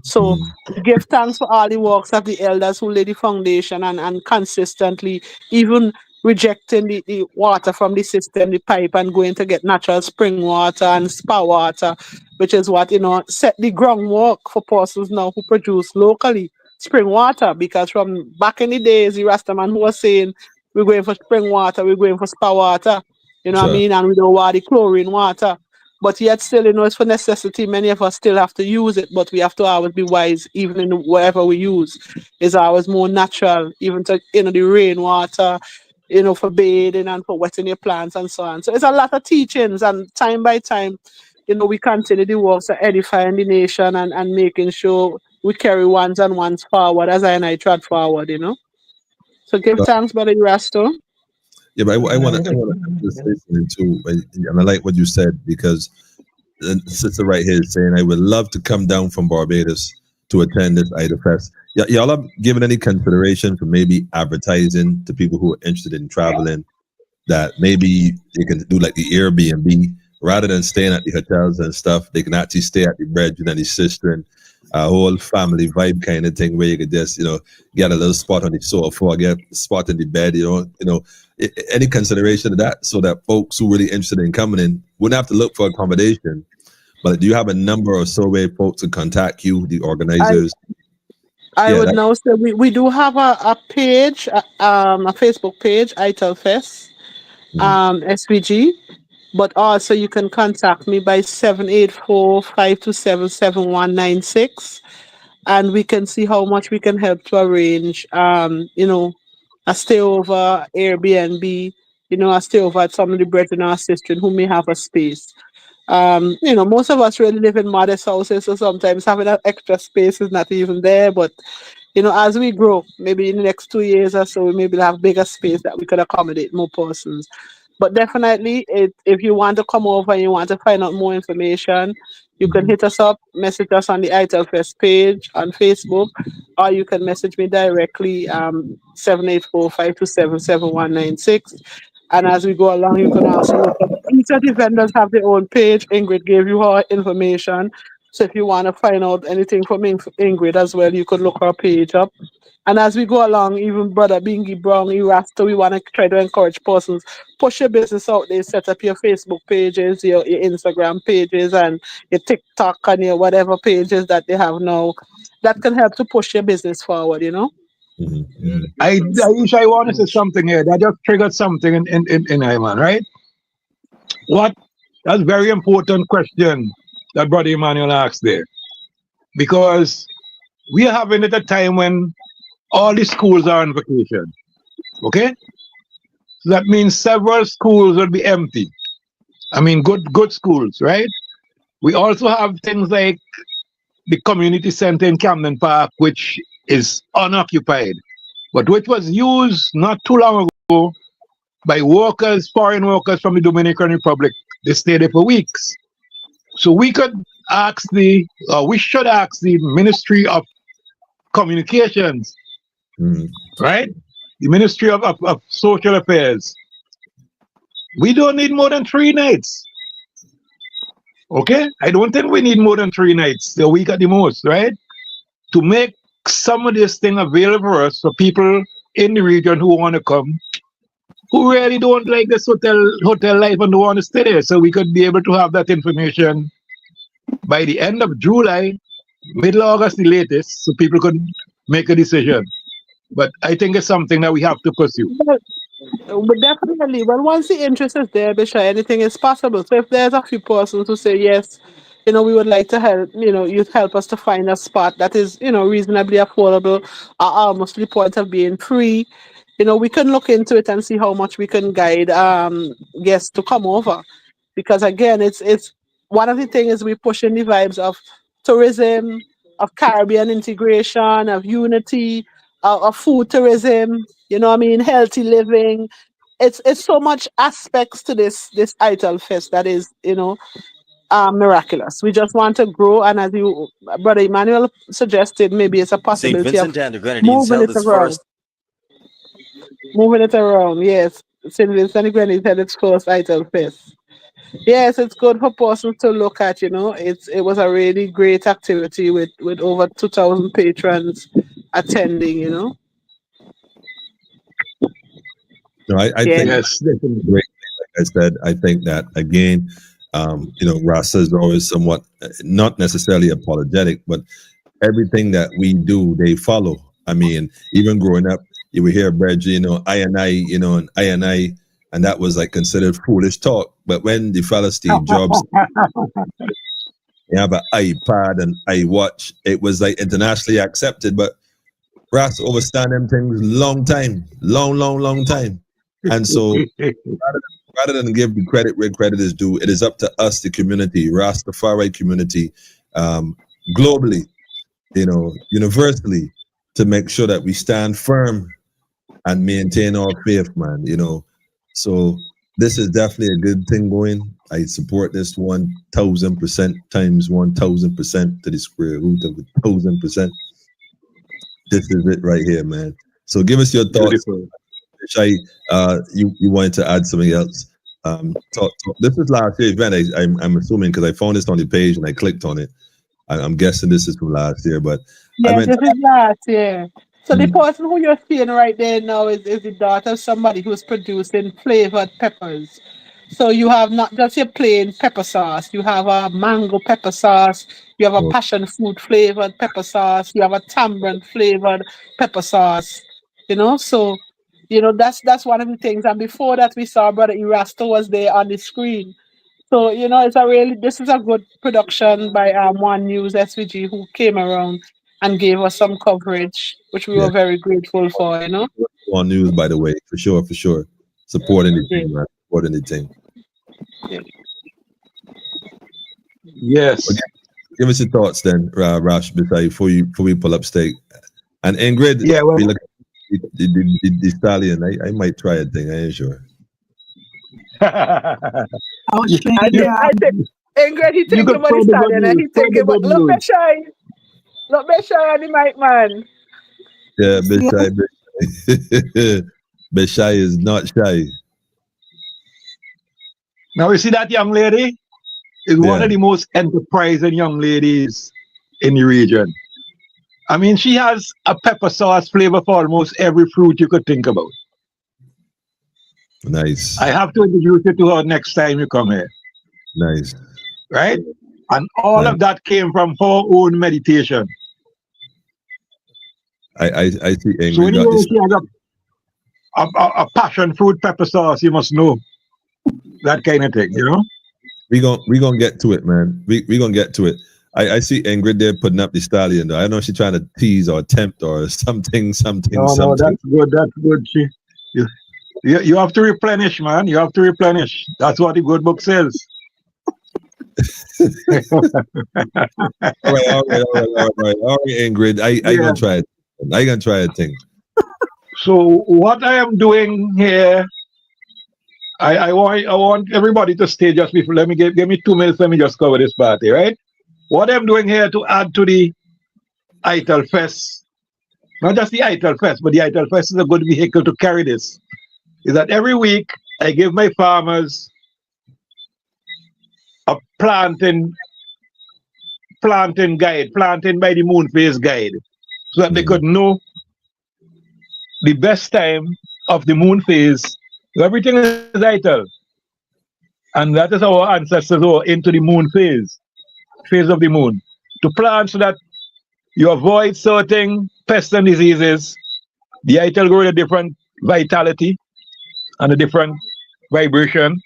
So give thanks for all the works of the elders who lay the foundation and consistently even rejecting the water from the system, the pipe, and going to get natural spring water and spa water, which is what, set the groundwork for persons now who produce locally spring water, because from back in the days, the Rastaman who was saying, we're going for spring water, we're going for spa water, what I mean? And we don't want the chlorine water. But yet still, it's for necessity. Many of us still have to use it, but we have to always be wise, even in whatever we use. Is always more natural, even to, the rainwater, for bathing and for wetting your plants and so on. So it's a lot of teachings, and time by time, we continue the works of edifying the nation and making sure we carry ones and ones forward as I and I trod forward, So give thanks, Brother Erasto. Yeah, but I want to say something too, and I like what you said, because the sister right here is saying, I would love to come down from Barbados to attend this Ital Fest. Y'all have given any consideration for maybe advertising to people who are interested in traveling, that maybe they can do like the Airbnb rather than staying at the hotels and stuff? They can actually stay at the brethren and the sister, and a whole family vibe kind of thing where you could just, get a little spot on the sofa or get a spot in the bed, any consideration of that, so that folks who are really interested in coming in wouldn't have to look for accommodation. But do you have a number or so where folks to contact you, the organizers? I would now say we do have a page, a Facebook page, Ital Fest, SVG. But also you can contact me by 784-527-7196, and we can see how much we can help to arrange, a stay over Airbnb, a stay over at some of the brethren or sisters who may have a space. Most of us really live in modest houses, so sometimes having an extra space is not even there. But as we grow, maybe in the next 2 years or so, we maybe have bigger space that we could accommodate more persons. But definitely, if you want to come over and you want to find out more information, you can hit us up, message us on the Ital Fest page on Facebook, or you can message me directly, 784-527-7196. And as we go along, you can also look up. Each of the vendors have their own page. Ingrid gave you her information. So if you want to find out anything from Ingrid as well, you could look her page up. And as we go along, even Brother Bingy Brown, Rasta, we want to try to encourage persons, push your business out there, set up your Facebook pages, your Instagram pages, and your TikTok and your whatever pages that they have now. That can help to push your business forward, I wish I want to say something here. That just triggered something in Iman, right? That's a very important question that Brother Emmanuel asked there. Because we are having it at a time when all the schools are on vacation. Okay? So that means several schools will be empty. I mean, good schools, right? We also have things like the community center in Camden Park, which is unoccupied, but which was used not too long ago by foreign workers from the Dominican Republic. They stayed there for weeks. So we should ask the Ministry of Communications, right? The Ministry of Social Affairs. We don't need more than 3 nights. Okay? I don't think we need more than 3 nights, a week at the most, right? To make some of this thing available for us, for people in the region who want to come, who really don't like this hotel life and don't want to stay there. So we could be able to have that information by the end of July, middle August the latest, so people could make a decision. But I think it's something that we have to pursue. But definitely, well, once the interest is there, Bishop, anything is possible. So if there's a few persons who say, yes, we would like to help, you'd help us to find a spot that is, reasonably affordable, almost to the point of being free, we can look into it and see how much we can guide guests to come over. Because again, it's one of the things is we pushing the vibes of tourism, of Caribbean integration, of unity, of food tourism, healthy living. It's so much aspects to this Ital Fest that is, miraculous. We just want to grow, and as Brother Emmanuel suggested, maybe it's a possibility of moving it around. Moving it around, yes. St. Vincent and the Grenadines had its first Ital Fest. Yes, it's good for persons to look at. It was a really great activity with over 2,000 patrons attending. No, I think that's great. Like I said, I think that again, Rasa is always somewhat not necessarily apologetic, but everything that we do, they follow. I mean, even growing up, you would hear Bridge, I and I, and that was like considered foolish talk. But when the fella Steve Jobs you have an iPad and iWatch, it was like internationally accepted. But Ras overstand them things long time. And so rather than give the credit where credit is due, it is up to us, the community, Rastafari community, globally, universally, to make sure that we stand firm and maintain our faith, man. So this is definitely a good thing going. I support this 1,000% times 1,000% to the square root of 1,000%. This is it right here, man. So give us your thoughts. Shai, you wanted to add something else. Talk. This is last year event. I'm assuming because I found this on the page and I clicked on it. I'm guessing this is from last year, but Yes, this is last year. So the person who you're seeing right there now is the daughter of somebody who's producing flavored peppers. So you have not just your plain pepper sauce. You have a mango pepper sauce. You have a passion fruit flavored pepper sauce. You have a tamarind flavored pepper sauce. You know, so that's one of the things. And before that, we saw Brother Erasto was there on the screen. So this is a good production by One News SVG who came around and gave us some coverage, which we were very grateful for. On news, by the way, for sure. Supporting the team, man. Supporting the team. Yeah. Yes. Okay. Give us your thoughts then, Ras Bish-I, before we pull up stake. And Ingrid, yeah, well, the stallion. I might try a thing. I ain't sure. I think Ingrid, he thinking about the stallion and he thinking about look Bish-I on the mic, man. Yeah, Bish-I is not shy. Now you see that young lady is one of the most enterprising young ladies in the region. I mean, she has a pepper sauce flavor for almost every fruit you could think about. Nice. I have to introduce you to her next time you come here. Nice. Right? And all of that came from her own meditation. I see Ingrid. So when you know she has a passion fruit pepper sauce, you must know that kind of thing, We gonna get to it, man. We gonna get to it. I see Ingrid there putting up the stallion though. I don't know if she's trying to tease or tempt or something. No, that's good. That's good. You have to replenish, man. You have to replenish. That's what the good book says. All right, Ingrid. I gonna try it. I gonna try a thing. So what I am doing here, I want everybody to stay just before. Let me give me 2 minutes. Let me just cover this party, right? What I'm doing here to add to the Ital Fest, not just the Ital Fest, but the Ital Fest is a good vehicle to carry this, is that every week I give my farmers a planting guide, planting by the moon phase guide, so that they could know the best time of the moon phase. So everything is Ital. And that is our ancestors who are into the moon phase of the moon, to plant so that you avoid certain pests and diseases. The Ital grow a different vitality and a different vibration.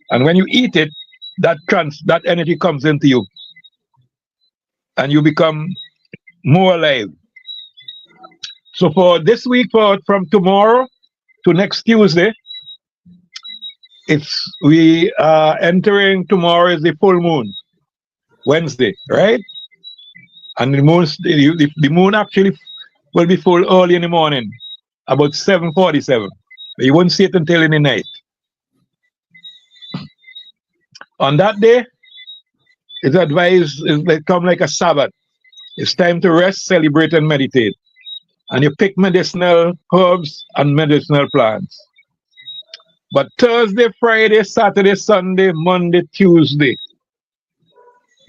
And when you eat it, that energy comes into you. And you become more alive. So for this week, from tomorrow to next Tuesday, we are entering, tomorrow is the full moon, Wednesday, right? And the moon actually will be full early in the morning, about 7:47. You won't see it until in the night. On that day, it's advised, it come like a Sabbath. It's time to rest, celebrate, and meditate. And you pick medicinal herbs and medicinal plants. But Thursday, Friday, Saturday, Sunday, Monday, Tuesday,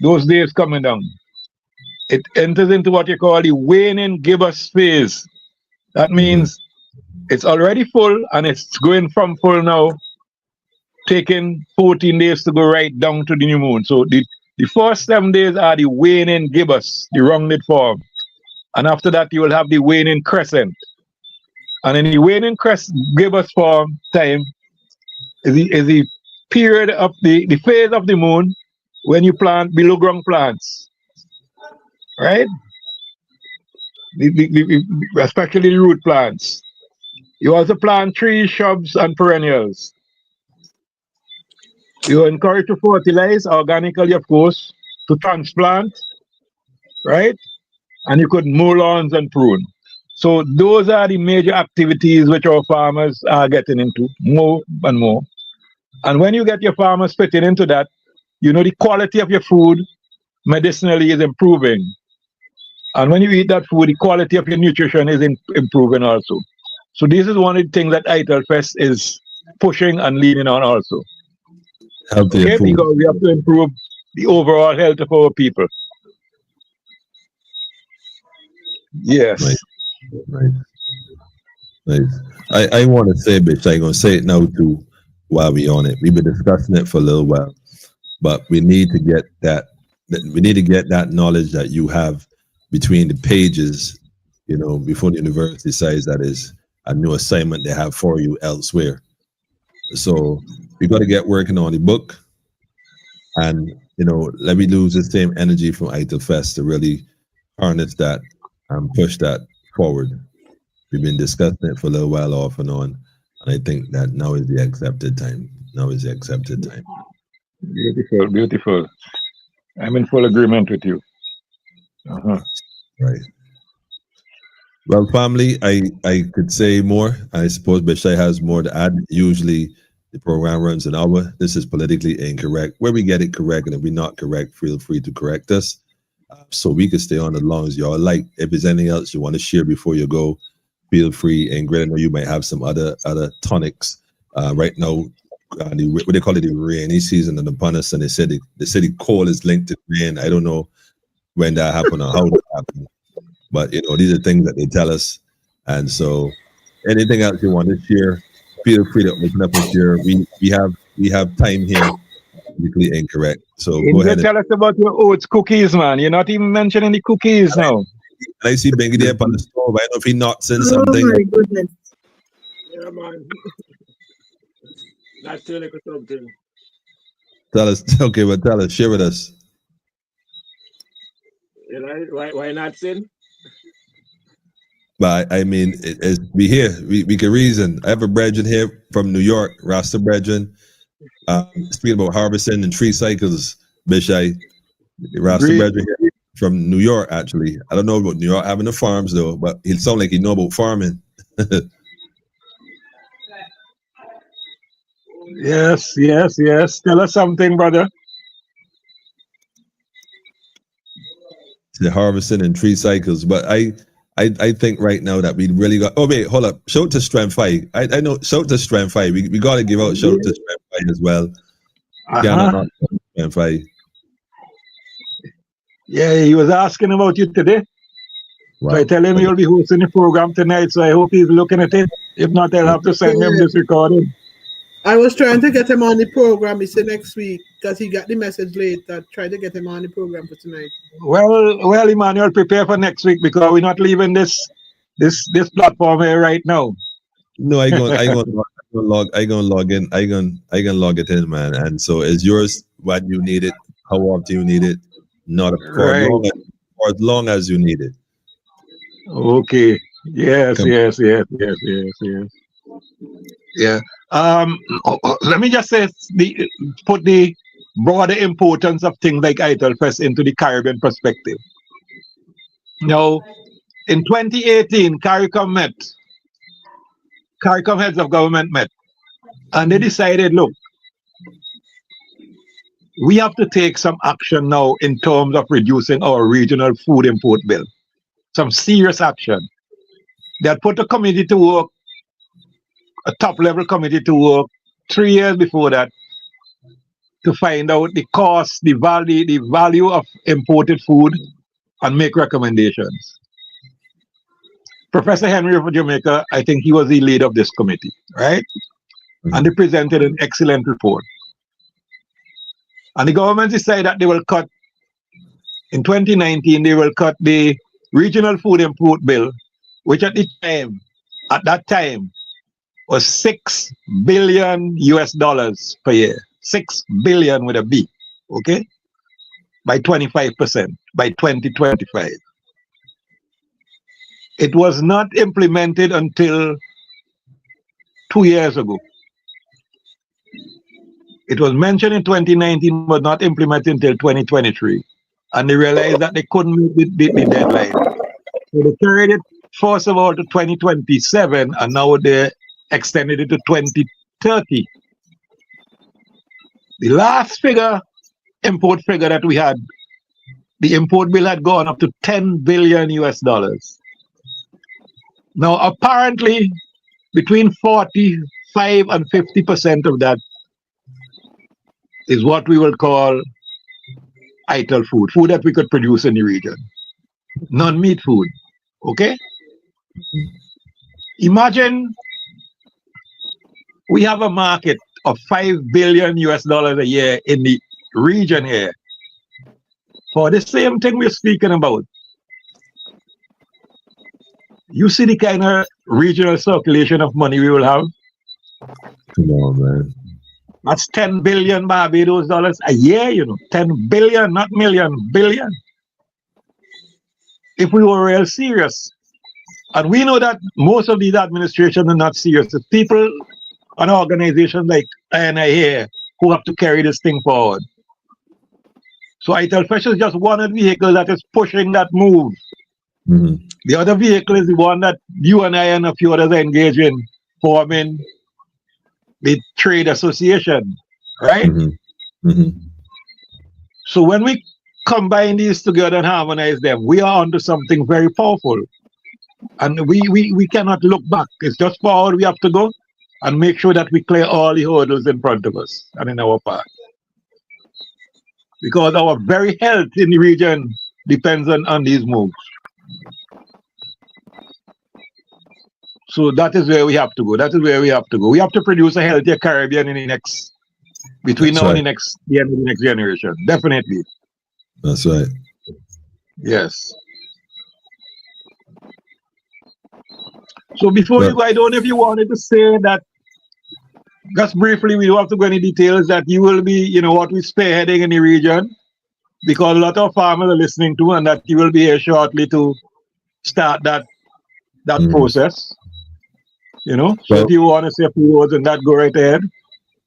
those days coming down, it enters into what you call the waning gibbous phase. That means it's already full and it's going from full now, taking 14 days to go right down to the new moon. So the first 7 days are the waning gibbous, the rounded form. And after that, you will have the waning crescent. And in the waning gibbous form time is the period of the phase of the moon when you plant below ground plants, right? Especially the root plants. You also plant trees, shrubs, and perennials. You are encouraged to fertilize organically, of course, to transplant, right? And you could mow lawns and prune. So those are the major activities which our farmers are getting into more and more. And when you get your farmers fitting into that, the quality of your food medicinally is improving. And when you eat that food, the quality of your nutrition is improving also. So this is one of the things that Ital Fest is pushing and leaning on also. Healthier Okay, food. because we have to improve the overall health of our people. Yes. Right. I want to say, bitch, I'm going to say it now too while we on it. We've been discussing it for a little while, but we need to get that knowledge that you have between the pages, before the university decides that is a new assignment they have for you elsewhere. So we got to get working on the book, and let me lose the same energy from Ital Fest to really harness that and push that forward. We've been discussing it for a little while off and on, and I think that now is the accepted time. Beautiful, beautiful. I'm in full agreement with you. Right. Well, family, I could say more. I suppose Bish-I has more to add. Usually the program runs an hour. This is politically incorrect. Where we get it correct, and if we're not correct, feel free to correct us so we can stay on as long as y'all like. If there's anything else you want to share before you go, feel free. And I know you might have some other tonics. Right now, what they call it, the rainy season and upon us, and they said the city cold is linked to rain. I don't know when that happened or how that happened. But these are things that they tell us, and so anything else you want to share, feel free to open up and share. We have time here, politically incorrect. So go ahead. Tell us about your oats cookies, man. You're not even mentioning the cookies now. And I see Bengi there on the stove. I don't know if he not saying something. Oh my goodness! Yeah, man. That's still like something. Tell us, okay, but tell us, share with us. Why not sin? But I mean, we here. We can reason. I have a brethren here from New York, Rasta brethren. Speaking about harvesting and tree cycles, Bish-I, Rasta brethren here from New York. Actually, I don't know about New York having the farms though, but he sound like he know about farming. Yes. Tell us something, brother. The harvesting and tree cycles, but I think right now that we really got. Oh wait, hold up! Shout to Strength 5. I know. Shout to Strength 5. We got to give out shout to Strength 5 as well. Cannot Strength 5. Yeah, he was asking about you today. Wow. So I tell him you'll be hosting the program tonight. So I hope he's looking at it. If not, I'll have to send him this recording. I was trying to get him on the program. He said next week because he got the message late. That tried to get him on the program for tonight. Well, Emmanuel, prepare for next week because we're not leaving this platform here right now. No, I gonna log in. I gonna log it in, man. And so it's yours when you need it, how often you need it, not for as long as you need it. Okay. Yes. Yeah. Let me just say put the broader importance of things like Ital Fest into the Caribbean perspective. Now, in 2018, CARICOM heads of government met, and they decided, look, we have to take some action now in terms of reducing our regional food import bill. Some serious action. They had put a committee to work, a top-level committee to work 3 years before that to find out the cost, the value of imported food and make recommendations. Professor Henry of Jamaica, I think he was the lead of this committee, right? And they presented an excellent report. And the government decided that they will cut, in 2019, they will cut the regional food import bill, which at that time, was $6 billion per year. 6 billion with a B, okay? By 25% by 2025. It was not implemented until 2 years ago. It was mentioned in 2019, but not implemented until 2023. And they realized that they couldn't meet the deadline. So they carried it first of all to 2027, and now they extended it to 2030. The last import figure that we had, the import bill had gone up to 10 billion US dollars. Now, apparently, between 45 and 50% of that is what we will call Ital food that we could produce in the region. Non-meat food. Okay? Imagine we have a market of 5 billion US dollars a year in the region here for the same thing we're speaking about. You see the kind of regional circulation of money we will have? Come on, man. That's 10 billion Barbados dollars a year, 10 billion, not million, billion. If we were real serious. And we know that most of these administrations are not serious. The people and organizations like INI here who have to carry this thing forward. So Ital Fest is just one of the vehicles that is pushing that move. Mm-hmm. The other vehicle is the one that you and I and a few others are engaged in, forming the trade association, right? Mm-hmm. Mm-hmm. So when we combine these together and harmonize them, we are onto something very powerful. And we cannot look back. It's just forward we have to go and make sure that we clear all the hurdles in front of us and in our path. Because our very health in the region depends on these moves. So that is where we have to go. That is where we have to go. We have to produce a healthier Caribbean in the next, between now and the end of the next generation. Definitely. That's right. Yes. So before you go, I don't know if you wanted to say that, just briefly, we don't have to go into details, that you will be, what we're spearheading in the region, because a lot of farmers are listening to, and that you will be here shortly to start that process. So if you want to say a few words on that, go right ahead.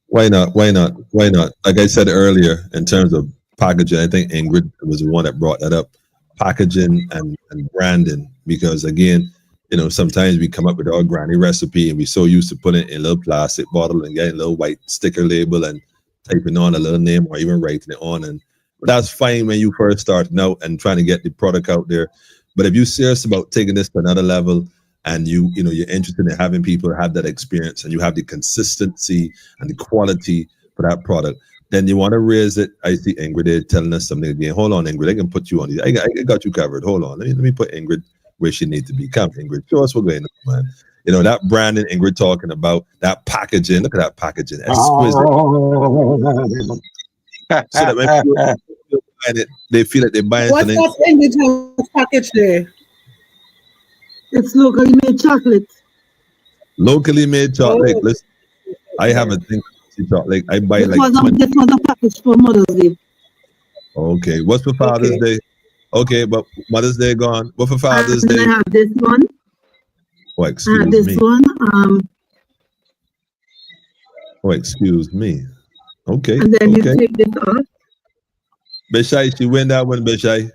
Why not? Why not? Why not? Like I said earlier, in terms of packaging, I think Ingrid was the one that brought that up. Packaging and branding, because again, sometimes we come up with our granny recipe and we're so used to putting it in a little plastic bottle and getting a little white sticker label and typing on a little name or even writing it on. And that's fine when you first start out and trying to get the product out there. But if you're serious about taking this to another level, and you're interested in having people have that experience, and you have the consistency and the quality for that product, then you want to raise it. I see Ingrid telling us something again. Hold on, Ingrid. I can put you on. I got you covered. Hold on. Let me put Ingrid where she needs to be. Come, Ingrid. Show us what's going on, man. That branding Ingrid talking about, that packaging. Look at that packaging. Exquisite. So that when people buy it, they feel like they're buying something. What's that Ingrid package there? It's locally made chocolate. Locally made chocolate. Listen, I have a thing for chocolate. I buy this like this was a package for Mother's Day. Okay, what's for Father's Day? Okay, but Mother's Day gone. What for Father's Day? I have this one. Oh, excuse me. This one. Oh, excuse me. Okay. And then you take this off. Bish-I, she win that one, Bish-I.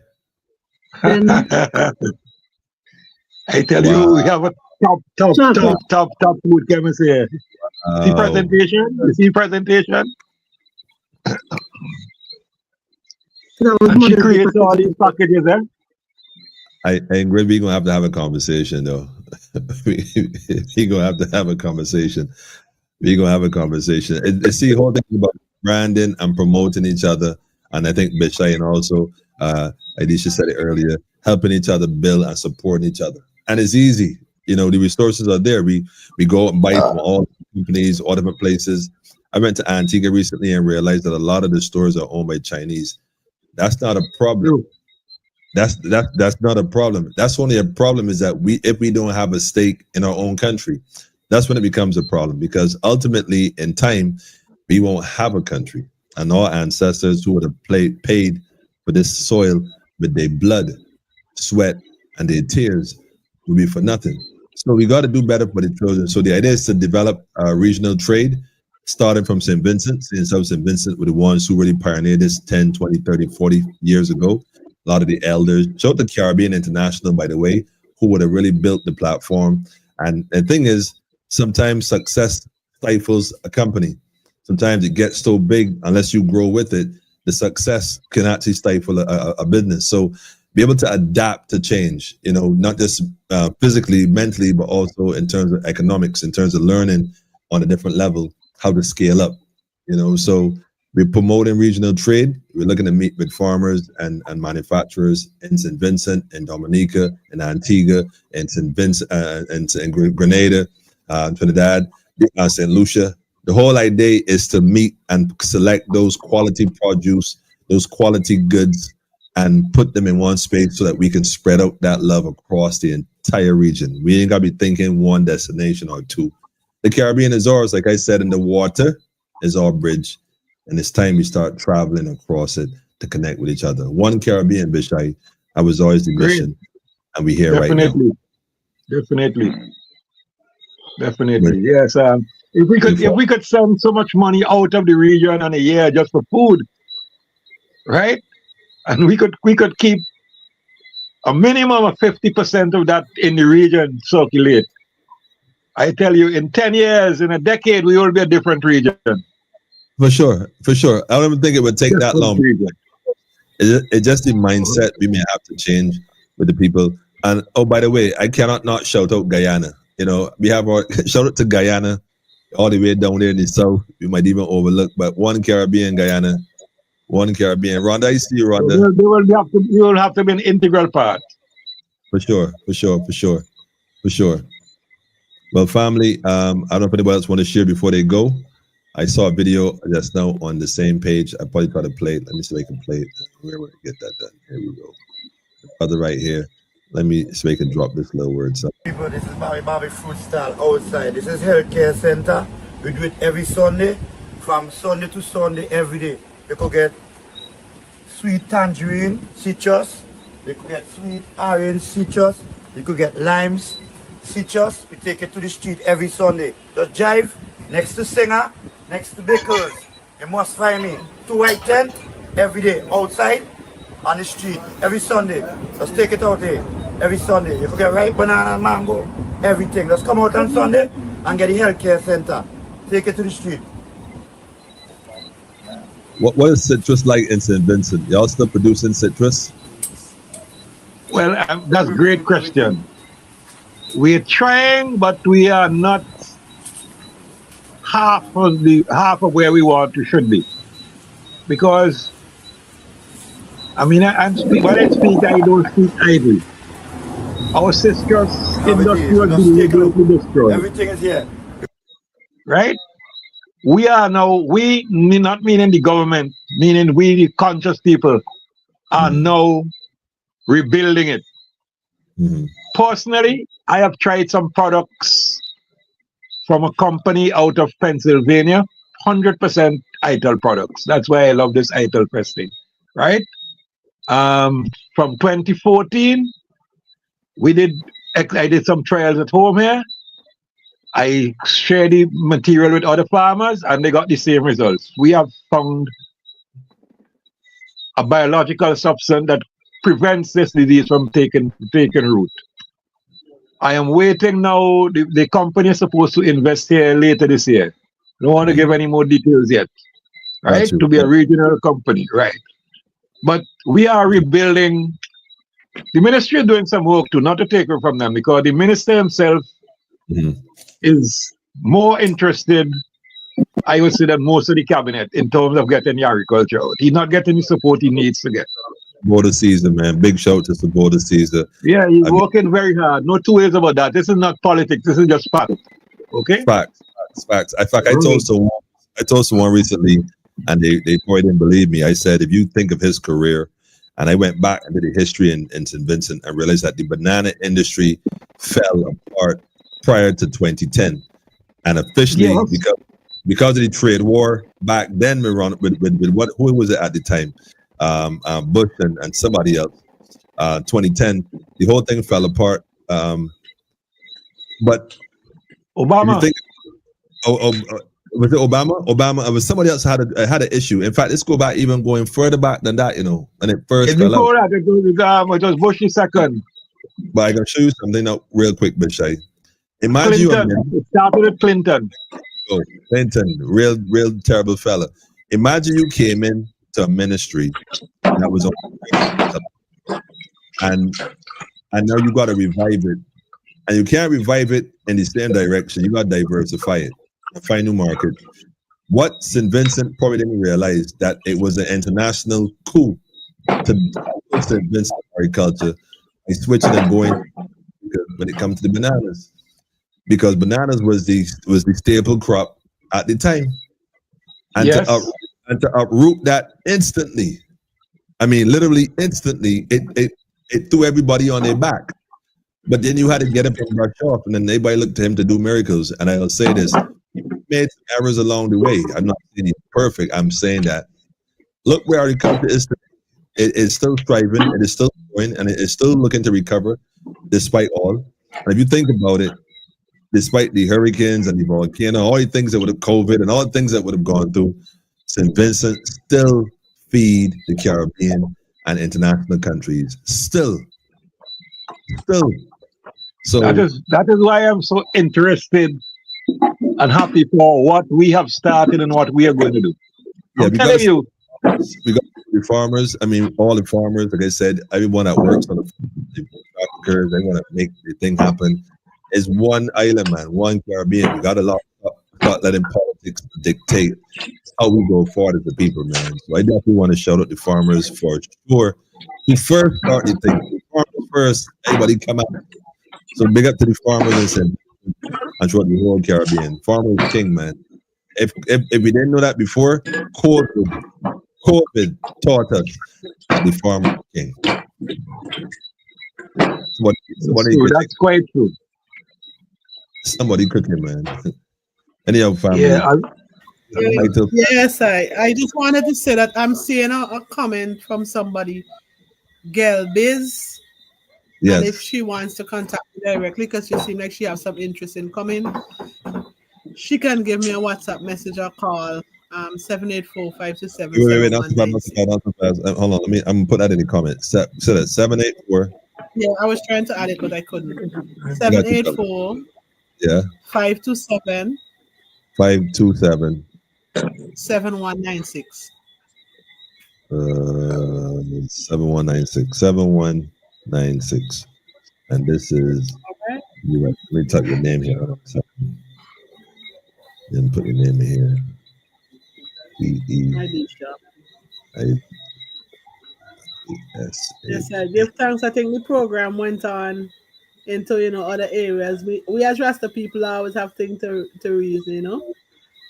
I tell you, we have a top food chemist here. See presentation? You see presentation? And she creates all these packages, Ingrid, we're gonna have to have a conversation though. We're gonna have to have a conversation. We're gonna have a conversation. It's the whole thing about branding and promoting each other. And I think Bish-I and also Aisha said it earlier, helping each other build and supporting each other. And it's easy. The resources are there. We go and buy from all companies, all different places. I went to Antigua recently and realized that a lot of the stores are owned by Chinese. That's not a problem. That's not a problem. That's only a problem is that if we don't have a stake in our own country, that's when it becomes a problem, because ultimately in time, we won't have a country, and our ancestors who would have paid for this soil with their blood, sweat, and their tears will be for nothing. So we got to do better for the children. So the idea is to develop regional trade, starting from St. Vincent. St. Vincent were the ones who really pioneered this 10, 20, 30, 40 years ago. A lot of the elders, shout the Caribbean International, by the way, who would have really built the platform. And the thing is, sometimes success stifles a company. sometimes it gets so big, unless you grow with it, the success can actually stifle a business. So be able to adapt to change, you know, not just physically, mentally, but also in terms of economics, in terms of learning on a different level, how to scale up, you know. So we're promoting regional trade. We're looking to meet with farmers and manufacturers in St. Vincent, in Dominica, in Antigua, in St. Vincent, in Grenada, Trinidad, St. Lucia. The whole idea is to meet and select those quality produce, those quality goods, and put them in one space so that we can spread out that love across the entire region. We ain't got to be thinking one destination or two. The Caribbean is ours, like I said, and the water is our bridge. And it's time we start traveling across it to connect with each other. One Caribbean, Bish-I. I was always the mission, and we're here right now. Definitely. Yes. If we could send so much money out of the region in a year just for food, right? And we could keep a minimum of 50% of that in the region circulate. I tell you, in 10 years, in a decade, we will be a different region. For sure. I don't even think it would take that long. It's just the mindset we may have to change with the people. And oh, by the way, I cannot not shout out Guyana. You know, we have our shout out to Guyana, all the way down there in the south. We might even overlook, but one Caribbean, Guyana, one Caribbean. Rhonda, I see you, Rhonda. You will have to be an integral part. For sure. Well, family, I don't know if anybody else want to share before they go. I saw a video just now on the same page. I probably try to play it. Let me see if I can play it. Where would I get that done? Here we go. Other right here. Let me see if I can drop this little word. People, this is Bobby Fruit Stall outside. This is Healthcare Center. We do it every Sunday, from Sunday to Sunday, every day. You could get sweet tangerine, citrus. You could get sweet orange, citrus. You could get limes, citrus. We take it to the street every Sunday. Just drive next to Singer, next to Bakers. You must find me. 2I-10 every day, outside, on the street, every Sunday. Just take it out there, every Sunday. You could get ripe banana, mango, everything. Just come out on Sunday and get the Healthcare Center. Take it to the street. What is citrus like in St. Vincent? Y'all still producing citrus? Well, that's a great question. We're trying, but we are not half of where we want to should be. Because, I mean, when I speak, I don't speak idly. Our citrus industry was deliberately destroyed. Everything is here. Right? We are now, we, not meaning the government, meaning we, the conscious people, are now rebuilding it. Personally, I have tried some products from a company out of Pennsylvania, 100% Ital products. That's why I love this Ital Fest thing, right? From 2014, I did some trials at home here. I shared the material with other farmers and they got the same results. We have found a biological substance that prevents this disease from taking root. I am waiting now. The company is supposed to invest here later this year. I don't want to give any more details yet, right? To be a regional company, right? But we are rebuilding. The ministry is doing some work too, not to take it from them, because the minister himself is more interested, I would say, than most of the cabinet in terms of getting the agriculture out. He's not getting the support he needs to get. Border Caesar, man. Big shout to Border Caesar. Yeah, he's working very hard. No two ways about that. This is not politics. This is just fact. Okay? Facts. In fact, I told someone recently, and they probably didn't believe me. I said, if you think of his career, and I went back into the history in St. Vincent and realized that the banana industry fell apart prior to 2010, and officially because of the trade war back then, we run with who was it at the time, Bush and somebody else. 2010, the whole thing fell apart. But Obama. Was it Obama? Obama. It was somebody else had an issue. In fact, let's go back even going further back than that. You know, when it first fell out. It was Bush II. But I can show you something now real quick, Bish-I. Imagine Clinton. It started with Clinton. go. Clinton, real terrible fella. Imagine you came in to a ministry that was on, and now you got to revive it, and you can't revive it in the same direction. You got to diversify it, find new market. What St. Vincent probably didn't realize that it was an international coup to St. Vincent agriculture by switching and going when it comes to the bananas, because bananas was the staple crop at the time, and Yes. to uproot that instantly. I mean, literally instantly, it threw everybody on their back. But then you had to get up and brush off, and then everybody looked to him to do miracles. And I'll say this: he made some errors along the way. I'm not saying he's perfect. I'm saying that look where agriculture is today. It is still thriving, it is still growing, and it is still looking to recover despite all. And if you think about it, despite the hurricanes and the volcano, all the things that would have COVID and all the things that would have gone through, St. Vincent still feed the Caribbean and international countries. Still. So That is why I'm so interested and happy for what we have started and what we are going to do. yeah, I'm telling you. we got the farmers. I mean, all the farmers, like I said, everyone that works on the curves, they want to make the thing happen. It's one island, man, one Caribbean. We got to lock up, start letting politics dictate how we go forward as the people, man. So I definitely want to shout out the farmers for sure. Who first started the thing? The farmers first. Everybody come out. So big up to the farmers and said, and throughout the whole Caribbean. Farmers king, man. If we didn't know that before, COVID taught us that the farmer king. That's quite true. Somebody cooking, man. Anyhow, family. Yeah, Yes, I just wanted to say that I'm seeing a comment from somebody, Girl Biz. Yes. And if she wants to contact me directly, because she seems like she has some interest in coming, she can give me a WhatsApp message or call 784-527-7196. Wait, not too fast. Hold on, I'm gonna put that in the comments. So that's 784. Yeah, I was trying to add it, but I couldn't. 784 Yeah. 527 527 7196. 7196. And this is Okay. let me type your name here. Then put your name in here. Yes, I give thanks. I think the program went on into other areas. We as Rasta people always have things to reason,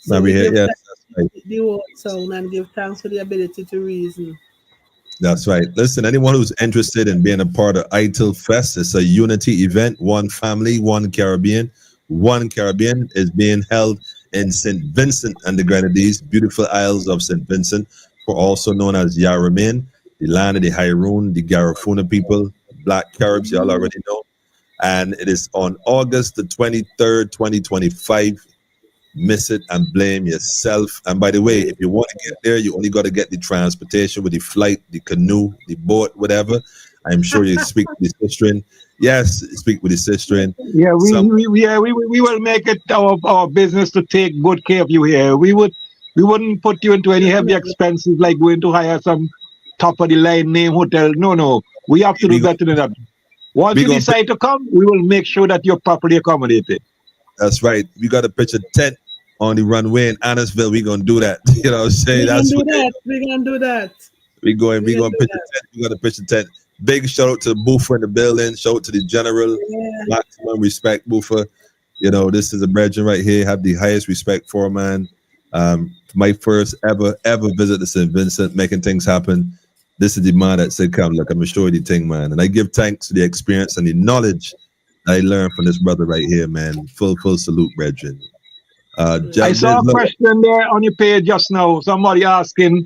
So we give thanks to the whole sound and give thanks for the ability to reason. That's right. Listen, anyone who's interested in being a part of Ital Fest, it's a unity event. One family, one Caribbean. One Caribbean is being held in St. Vincent and the Grenadines, beautiful Isles of St. Vincent, for also known as Yaramin, the land of the Hairoun, the Garifuna people, Black Caribs, y'all already know. And it is on August the 23rd, 2025. Miss it and blame yourself. And by the way, if you want to get there, you only got to get the transportation with the flight, the canoe, the boat, whatever. I'm sure you speak with the sister. Yes, speak with the sister. Yeah, we will make it our business to take good care of you here. We wouldn't put you into any heavy expenses like going to hire some top of the line name hotel. No. We have to do better than that. Once you decide to come, we will make sure that you're properly accommodated. That's right. We got to pitch a tent on the runway in Annisville. We're gonna do that. You know what I'm saying? We're gonna do that. We're gonna pitch a tent. We gotta pitch a tent. Big shout out to Boofer in the building. Shout out to the general. Maximum respect, Boofer. This is a brethren right here. Have the highest respect for, man. My first ever visit to St. Vincent, making things happen. This is the man that said, come, look, I'm gonna show you the thing, man. And I give thanks to the experience and the knowledge that I learned from this brother right here, man. Full salute, brethren. I saw a question there on your page just now. Somebody asking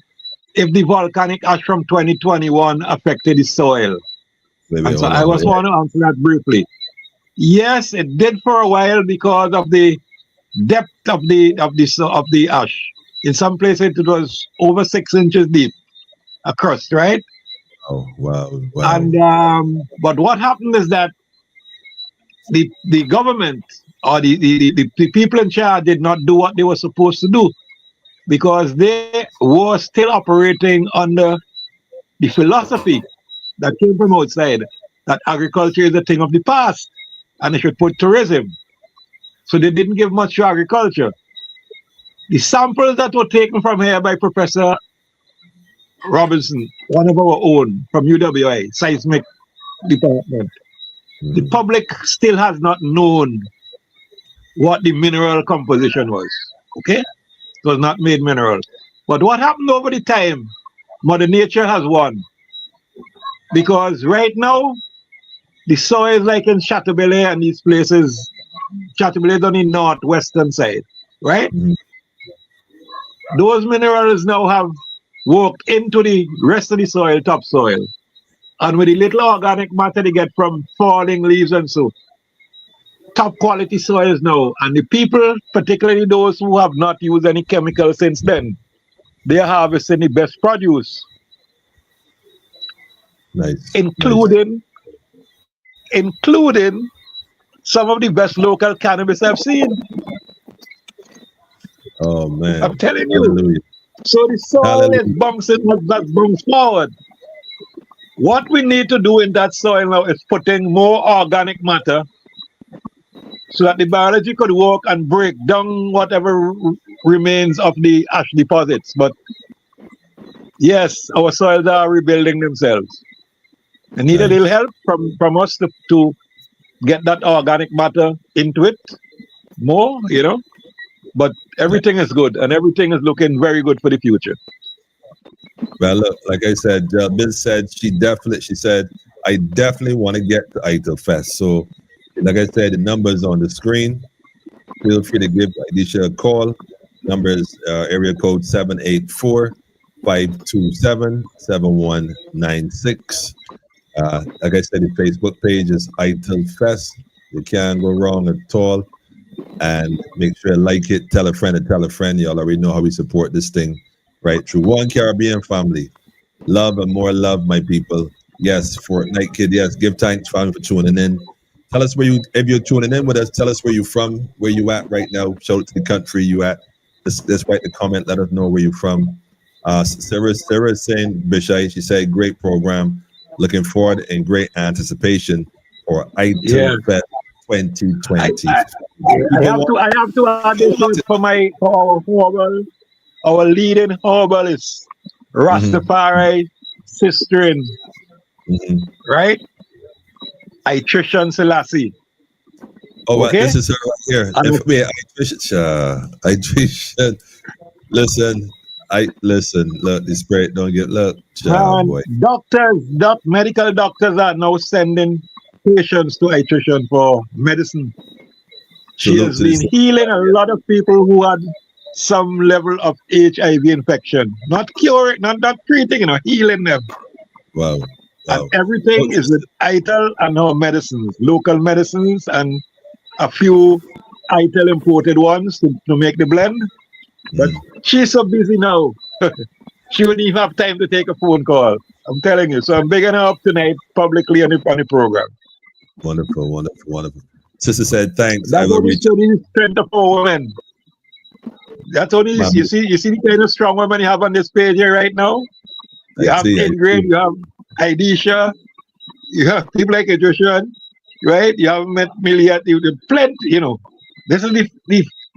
if the volcanic ash from 2021 affected the soil. So I just want to answer that briefly. Yes, it did for a while because of the depth of the ash. In some places it was over 6 inches deep, a crust, right? Oh wow. And but what happened is that the government or the people in charge did not do what they were supposed to do, because they were still operating under the philosophy that came from outside, that agriculture is a thing of the past and they should put tourism. So they didn't give much to agriculture. The samples that were taken from here by Professor Robinson, one of our own from UWI, seismic department, the public still has not known what the mineral composition was. Okay? It was not made mineral. But what happened over the time, Mother Nature has won. Because right now, the soil, like in Chateaubelair and these places, Chateaubelair is on the northwestern side, right? Those minerals now have worked into the rest of the soil, topsoil. And with the little organic matter they get from falling leaves and so, top quality soils now. And the people, particularly those who have not used any chemicals since then, they are harvesting the best produce. Nice. Including some of the best local cannabis I've seen. Oh man. I'm telling you. Hallelujah. So the soil is bouncing, that bounce forward. What we need to do in that soil now is putting more organic matter so that the biology could work and break down whatever remains of the ash deposits. But yes, our soils are rebuilding themselves. They need a little help from us to get that organic matter into it more, you know. But everything is good and everything is looking very good for the future. Well, look, like I said, Biz said she said, I definitely want to get to Ital Fest. So, like I said, the number's on the screen. Feel free to give Aisha a call. Number is area code 784-527-7196. Like I said, the Facebook page is Ital Fest. You can't go wrong at all. And make sure to like it, tell a friend and tell a friend. Y'all already know how we support this thing, right? Through One Caribbean family. Love and more love, my people. Yes, Fortnite Kid, yes. Give thanks, family, for tuning in. Tell us if you're tuning in with us, tell us where you're from, where you at right now. Shout out to the country you at. Just write the comment, let us know where you're from. Sarah is saying, Bish-I, she said, great program. Looking forward in great anticipation for Ital Fest 2020. I have to add this for our leading herbalist, Rastafari Sistering, right? Itrician Selassie. Oh, okay? This is her right here. Itrician. Listen, look, the spirit don't get look. Boy. Medical doctors are now sending patients to Itrician for medicine. She has been healing a lot of people who had some level of HIV infection. Not curing, not treating, healing them. Wow. And everything is with Ital and her medicines, local medicines, and a few Ital imported ones to make the blend. But she's so busy now. She wouldn't even have time to take a phone call. I'm telling you. So I'm bigging her up tonight publicly on the program. Wonderful. Sister said thanks. That's only the strength of our women. That's only you see the kind of strong women you have on this page here right now. You have Ingrid, you have Idisha, you have people like Adrian, right? You have met Milliat, the plenty, This is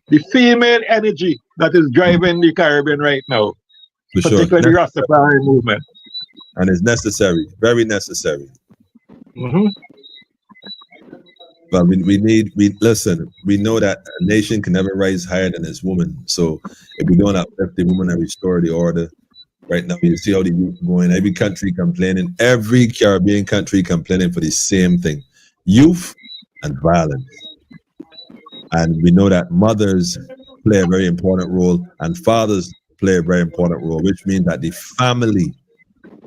the female energy that is driving the Caribbean right now. For particularly the Rastafari movement. And it's necessary, very necessary. But we know that a nation can never rise higher than its woman. So if we don't uplift the woman and restore the order, right now you see how the youth going. Every Caribbean country complaining for the same thing: youth and violence. And we know that mothers play a very important role and fathers play a very important role, which means that the family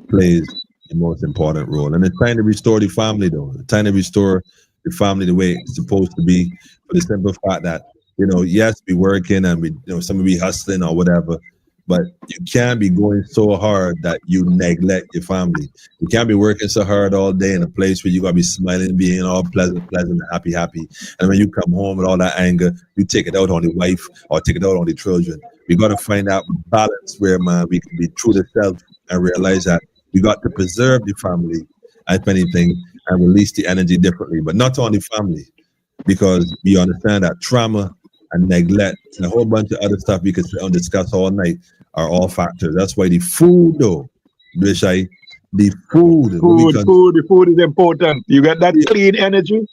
plays the most important role. And it's time to restore the family, though. It's time to restore the family the way it's supposed to be, for the simple fact that, yes, we working and some of we hustling or whatever, but you can't be going so hard that you neglect your family. You can't be working so hard all day in a place where you gotta be smiling, being all pleasant, happy. And when you come home with all that anger, you take it out on the wife or take it out on the children. We gotta find out balance where, man, we can be true to self and realize that we got to preserve the family, if anything, and release the energy differently, but not only family, because we understand that trauma and neglect and a whole bunch of other stuff we could sit and discuss all night are all factors. That's why the food, though, Bish-I, the food, The food is important. You get that clean energy,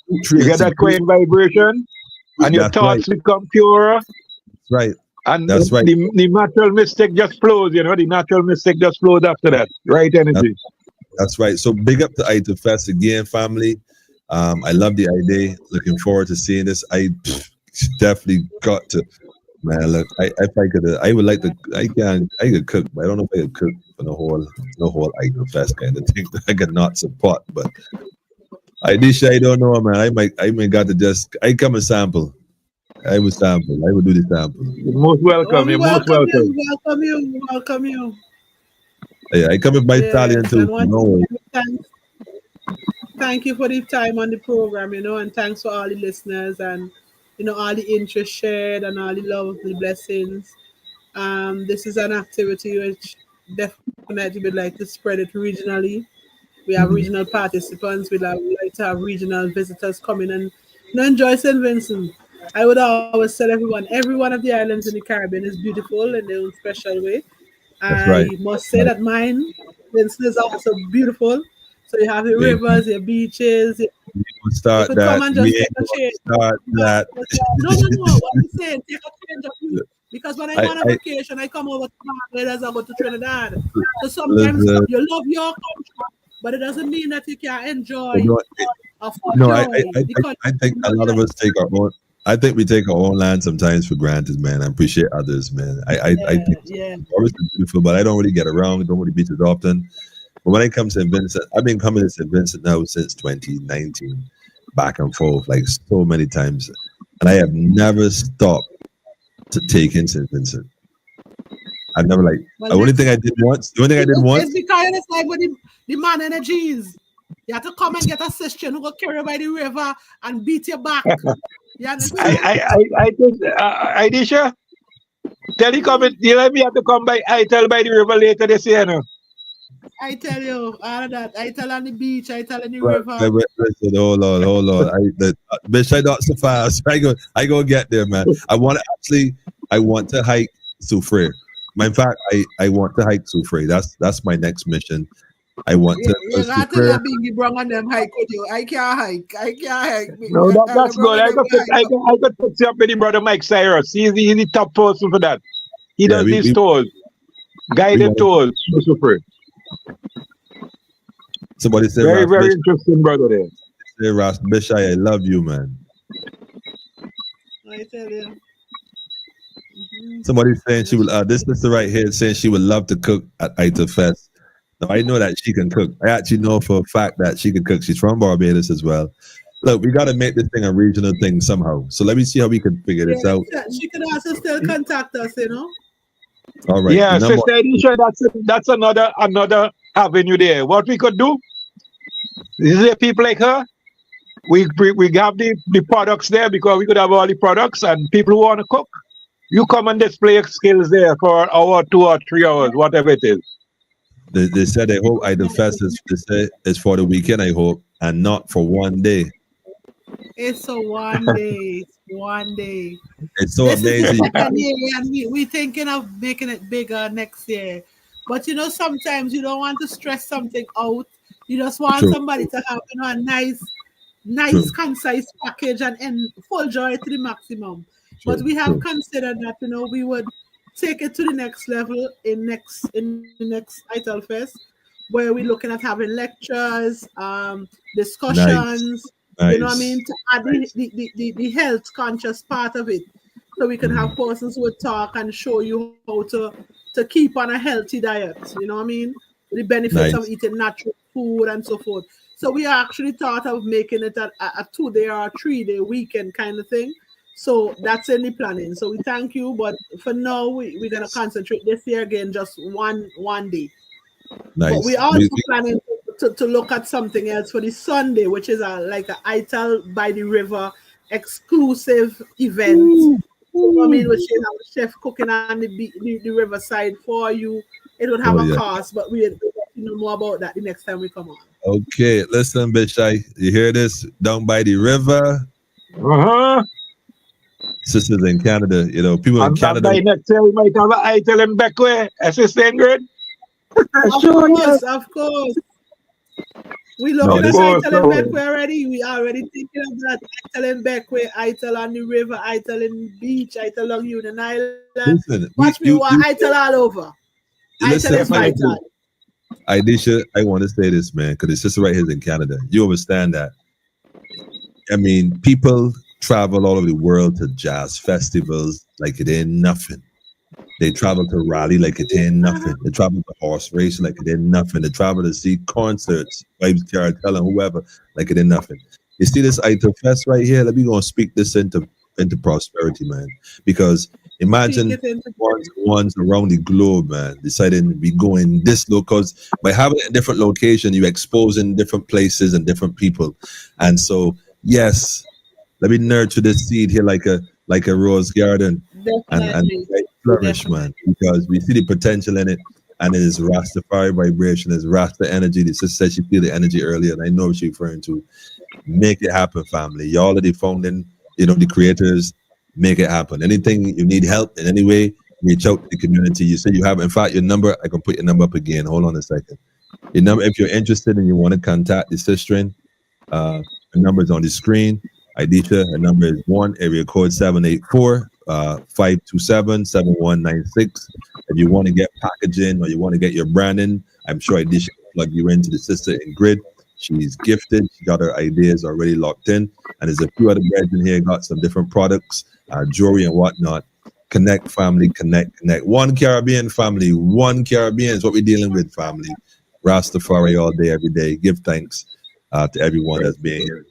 you get that quiet vibration, and your thoughts become purer. Right. And that's right. The natural mystic just flows, the natural mystic just flows after that. Right energy. That's right. So big up to Ital Fest again, family. I love the idea. Looking forward to seeing this. I definitely got to, man. Look, if I could, I would like to. I could cook, but I don't know if I could cook for the whole Ital Fest kind of thing. I could not support, but I don't know, man. I might got to just. I come and sample. I would sample. I would do the sample. You're most welcome. You're most welcome. Welcome you. Yeah, I come with my stallion too. No. Thank you for the time on the program, and thanks for all the listeners and all the interest shared and all the love, the blessings. This is an activity which definitely would like to spread it regionally. We have regional participants. We'd like to have regional visitors coming and enjoy St. Vincent. I would always tell every one of the islands in the Caribbean is beautiful in their own special way. I must say that mine, Vincent, is also beautiful. So you have the rivers, your beaches. You start that. Come and just take a change. Start that. No. What I'm saying, take a change of view. Because when I'm on a vacation, I come over to Barbados, I go to Trinidad. So sometimes you love your country, but it doesn't mean that you can't enjoy. I think a lot of us take our own. I think we take our own land sometimes for granted, man. I appreciate others, man. I think it's beautiful, but I don't really get around. Don't really beaches often. But when it comes to St. Vincent, I've been coming to St. Vincent now since 2019, back and forth, like so many times. And I have never stopped to take in St. Vincent. I've never the only thing I did once. It's because it's like with the man energies. You have to come and get a sister who go carry you by the river and beat your back. You understand? I think, Aisha, tell you let me have to come by Ital by the river later this year, no? I tell you, all of that. I tell on the beach, I tell on the river. Listen, hold on. Bish-I not so fast. I go get there, man. I want to hike Soufrière. In fact, I want to hike Soufrière. That's my next mission. I want to. You got to be brung on them hike with you. I can't hike. No, that's good. I could put you up with the brother Mike Cyrus. He's the top person for that. He does these tours, guided tours to Soufrière. Somebody say very interesting brother there. Say Ras Bish-I, I love you, man. I tell you. Somebody's saying she will. This listener right here saying she would love to cook at Ital Fest. Now I know that she can cook. I actually know for a fact that she can cook. She's from Barbados as well. Look, we got to make this thing a regional thing somehow. So let me see how we can figure this out. She can also still contact us, All right. Yeah, Sister Aisha, that's another avenue there. What we could do is there people like her. We have the products there because we could have all the products and people who want to cook. You come and display your skills there for an hour, 2 or 3 hours, whatever it is. They said they hope Ital Fest is for the weekend, I hope, and not for one day. It's a one day. One day. It's so amazing. We're thinking of making it bigger next year. But sometimes you don't want to stress something out. You just want somebody to have a nice, concise package and full joy to the maximum. But we have considered that we would take it to the next level in the next Ital Fest, where we're looking at having lectures, discussions. Nice. You know what I mean? To add the health conscious part of it. So we can have persons who would talk and show you how to keep on a healthy diet. You know what I mean? The benefits of eating natural food and so forth. So we actually thought of making it a 2-day or 3-day weekend kind of thing. So that's in the planning. So we thank you, but for now we're gonna concentrate this year again, just one day. But we Nice. also planning to look at something else for the Sunday, which is like a Ital by the river exclusive event. I mean, which you have a chef cooking on the riverside for you. It would have Oh a yeah. cost, but we'll know more about that the next time we come on. Okay, listen, Bish-I, you hear this? Down by the river, Uh-huh. sisters in Canada, people in And Canada. by next year, we might have an Ital in Beckway. Assistant Ingrid? Sure, yes. Of course. We No, looking Of at this course. Ital and So, Beckway already. We already thinking of that. Ital and Beckway, Ital on the river, Ital in beach, Ital on Union Island. listen. Watch me, want Ital all over. Ital Listen, is vital. definitely. Aisha, I want to say this, man, because it's just right here in Canada. You understand that? I mean, people travel all over the world to jazz festivals like it ain't nothing. They travel to Raleigh like it ain't nothing. They travel to horse racing like it ain't nothing. They travel to see concerts, Vibes Cartel and whoever like it ain't nothing. You see this Ital Fest right here? Let me go and speak this into prosperity, man. Because imagine ones around the globe, man, deciding to be going this low. Because by having a different location, you're exposing different places and different people. And so, yes, let me nurture this seed here like a rose garden and Definitely. let it flourish, man, because we see the potential in it. And it is Rastafari vibration, it's Rasta energy. The sister said she feel the energy earlier, and I know what she's referring to. Make it happen, family. Y'all are the founding, the creators. Make it happen. Anything you need help in any way, reach out to the community. You say you have, in fact, your number. I can put your number up again. Hold on a second. Your number, if you're interested and you want to contact the sister, the number is on the screen. Idisha, her number is 1 area code 784 527 7196. If you want to get packaging or you want to get your branding, I'm sure Idisha can plug you into the sister in grid. She's gifted. She got her ideas already locked in. And there's a few other brands in here, got some different products, jewelry and whatnot. Connect, family, connect. One Caribbean family, one Caribbean is what we're dealing with, family. Rastafari all day, every day. Give thanks to everyone that's being here.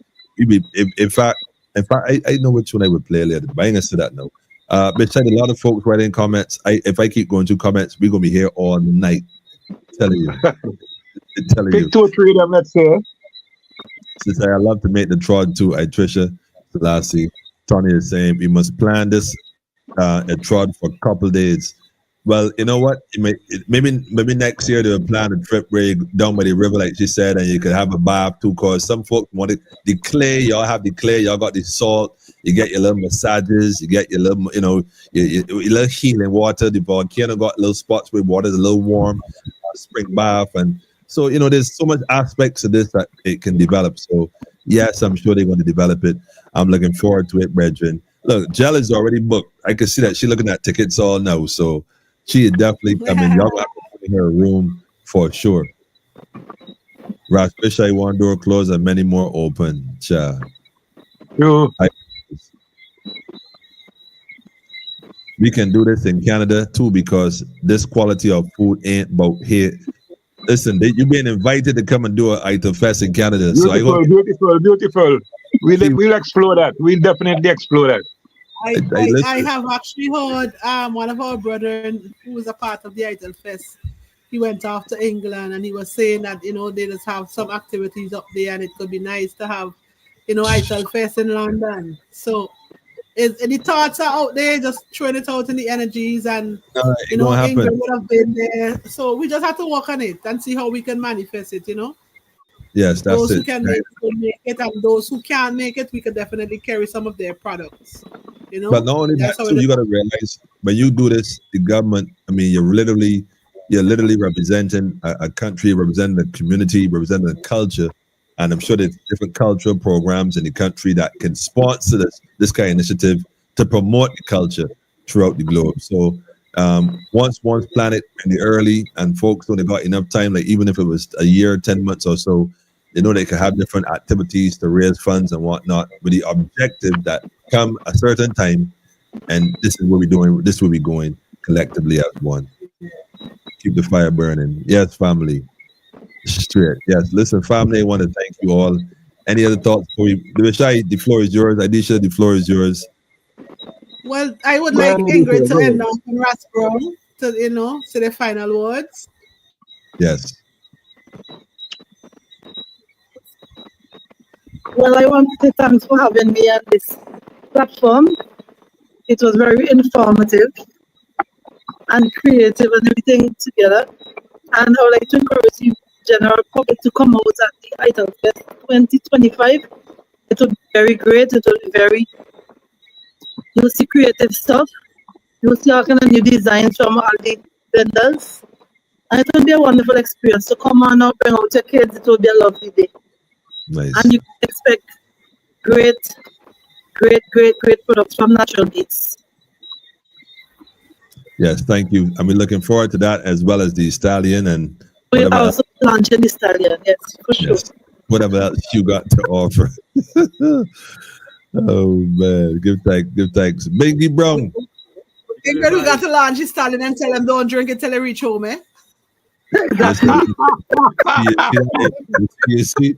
In fact, I know which one I would play later, but I ain't gonna say that now. But a lot of folks writing comments. If I keep going through comments, we're gonna be here all night. Telling you. Pick 2 or 3 of them, let's say. Sister, I love to make the trod too. Trisha Selassie. Tony is saying we must plan this a trod for a couple days. Well, you know what? Maybe next year they'll plan a trip where you down by the river, like she said, and you could have a bath too. Cause some folks want the clay. Y'all have the clay. Y'all got the salt. You get your little massages. You get your little, your little healing water. The volcano got little spots where water's a little warm. Spring bath, and so there's so much aspects of this that it can develop. So yes, I'm sure they're going to develop it. I'm looking forward to it, brethren. Look, Jell is already booked. I can see that she's looking at tickets all now. So she is definitely coming. Y'all have to put in her room for sure. Ras Bish-I, one door closed and many more open. We can do this in Canada too because this quality of food ain't about here. Listen, you're being invited to come and do an Ital Fest in Canada. Beautiful, so I hope beautiful. We'll explore that. We'll definitely explore that. I have actually heard one of our brethren who was a part of the Ital Fest. He went off to England and he was saying that they just have some activities up there and it could be nice to have Ital Fest in London. So the thoughts are out there, just throwing it out in the energies, and England would have been there. So we just have to work on it and see how we can manifest it. Yes, that's those it. Who can make it, and those who can't make it, we can definitely carry some of their products. But not only that, too, you got to realize when you do this, the government. I mean, you're literally representing a country, representing the community, representing the culture. And I'm sure there's different cultural programs in the country that can sponsor this kind of initiative to promote the culture throughout the globe. So once plan it in the early, and folks only got enough time, like even if it was a year, 10 months or so, they can have different activities to raise funds and whatnot with the objective that come a certain time, and this is what we're doing, this will be going collectively as one. Keep the fire burning. Yes, family. Straight. Yes. Listen, family, I want to thank you all. Any other thoughts before we... The floor is yours. Idisha, the floor is yours. Well, I would Go like ahead, Ingrid to go ahead. end off on Ras Brown to the final words. Yes. Well, I want to say thanks for having me on this platform. It was very informative and creative and everything together. And I would like to encourage the general public to come out at the Ital Fest 2025. It will be very great. It will be very, you'll see creative stuff. You'll see all kind of new designs from all the vendors. And it will be a wonderful experience. So come on out, bring out your kids. It will be a lovely day. Nice. And you can expect great products from Natural Beats. Yes, thank you. I mean, looking forward to that as well as the stallion and We're whatever also launching the stallion, yes, for sure. yes, whatever else you got to offer. Oh man, give thanks. Bingy Brown. Ingrid, we got to launch the stallion and tell them don't drink it till they reach home, eh? You see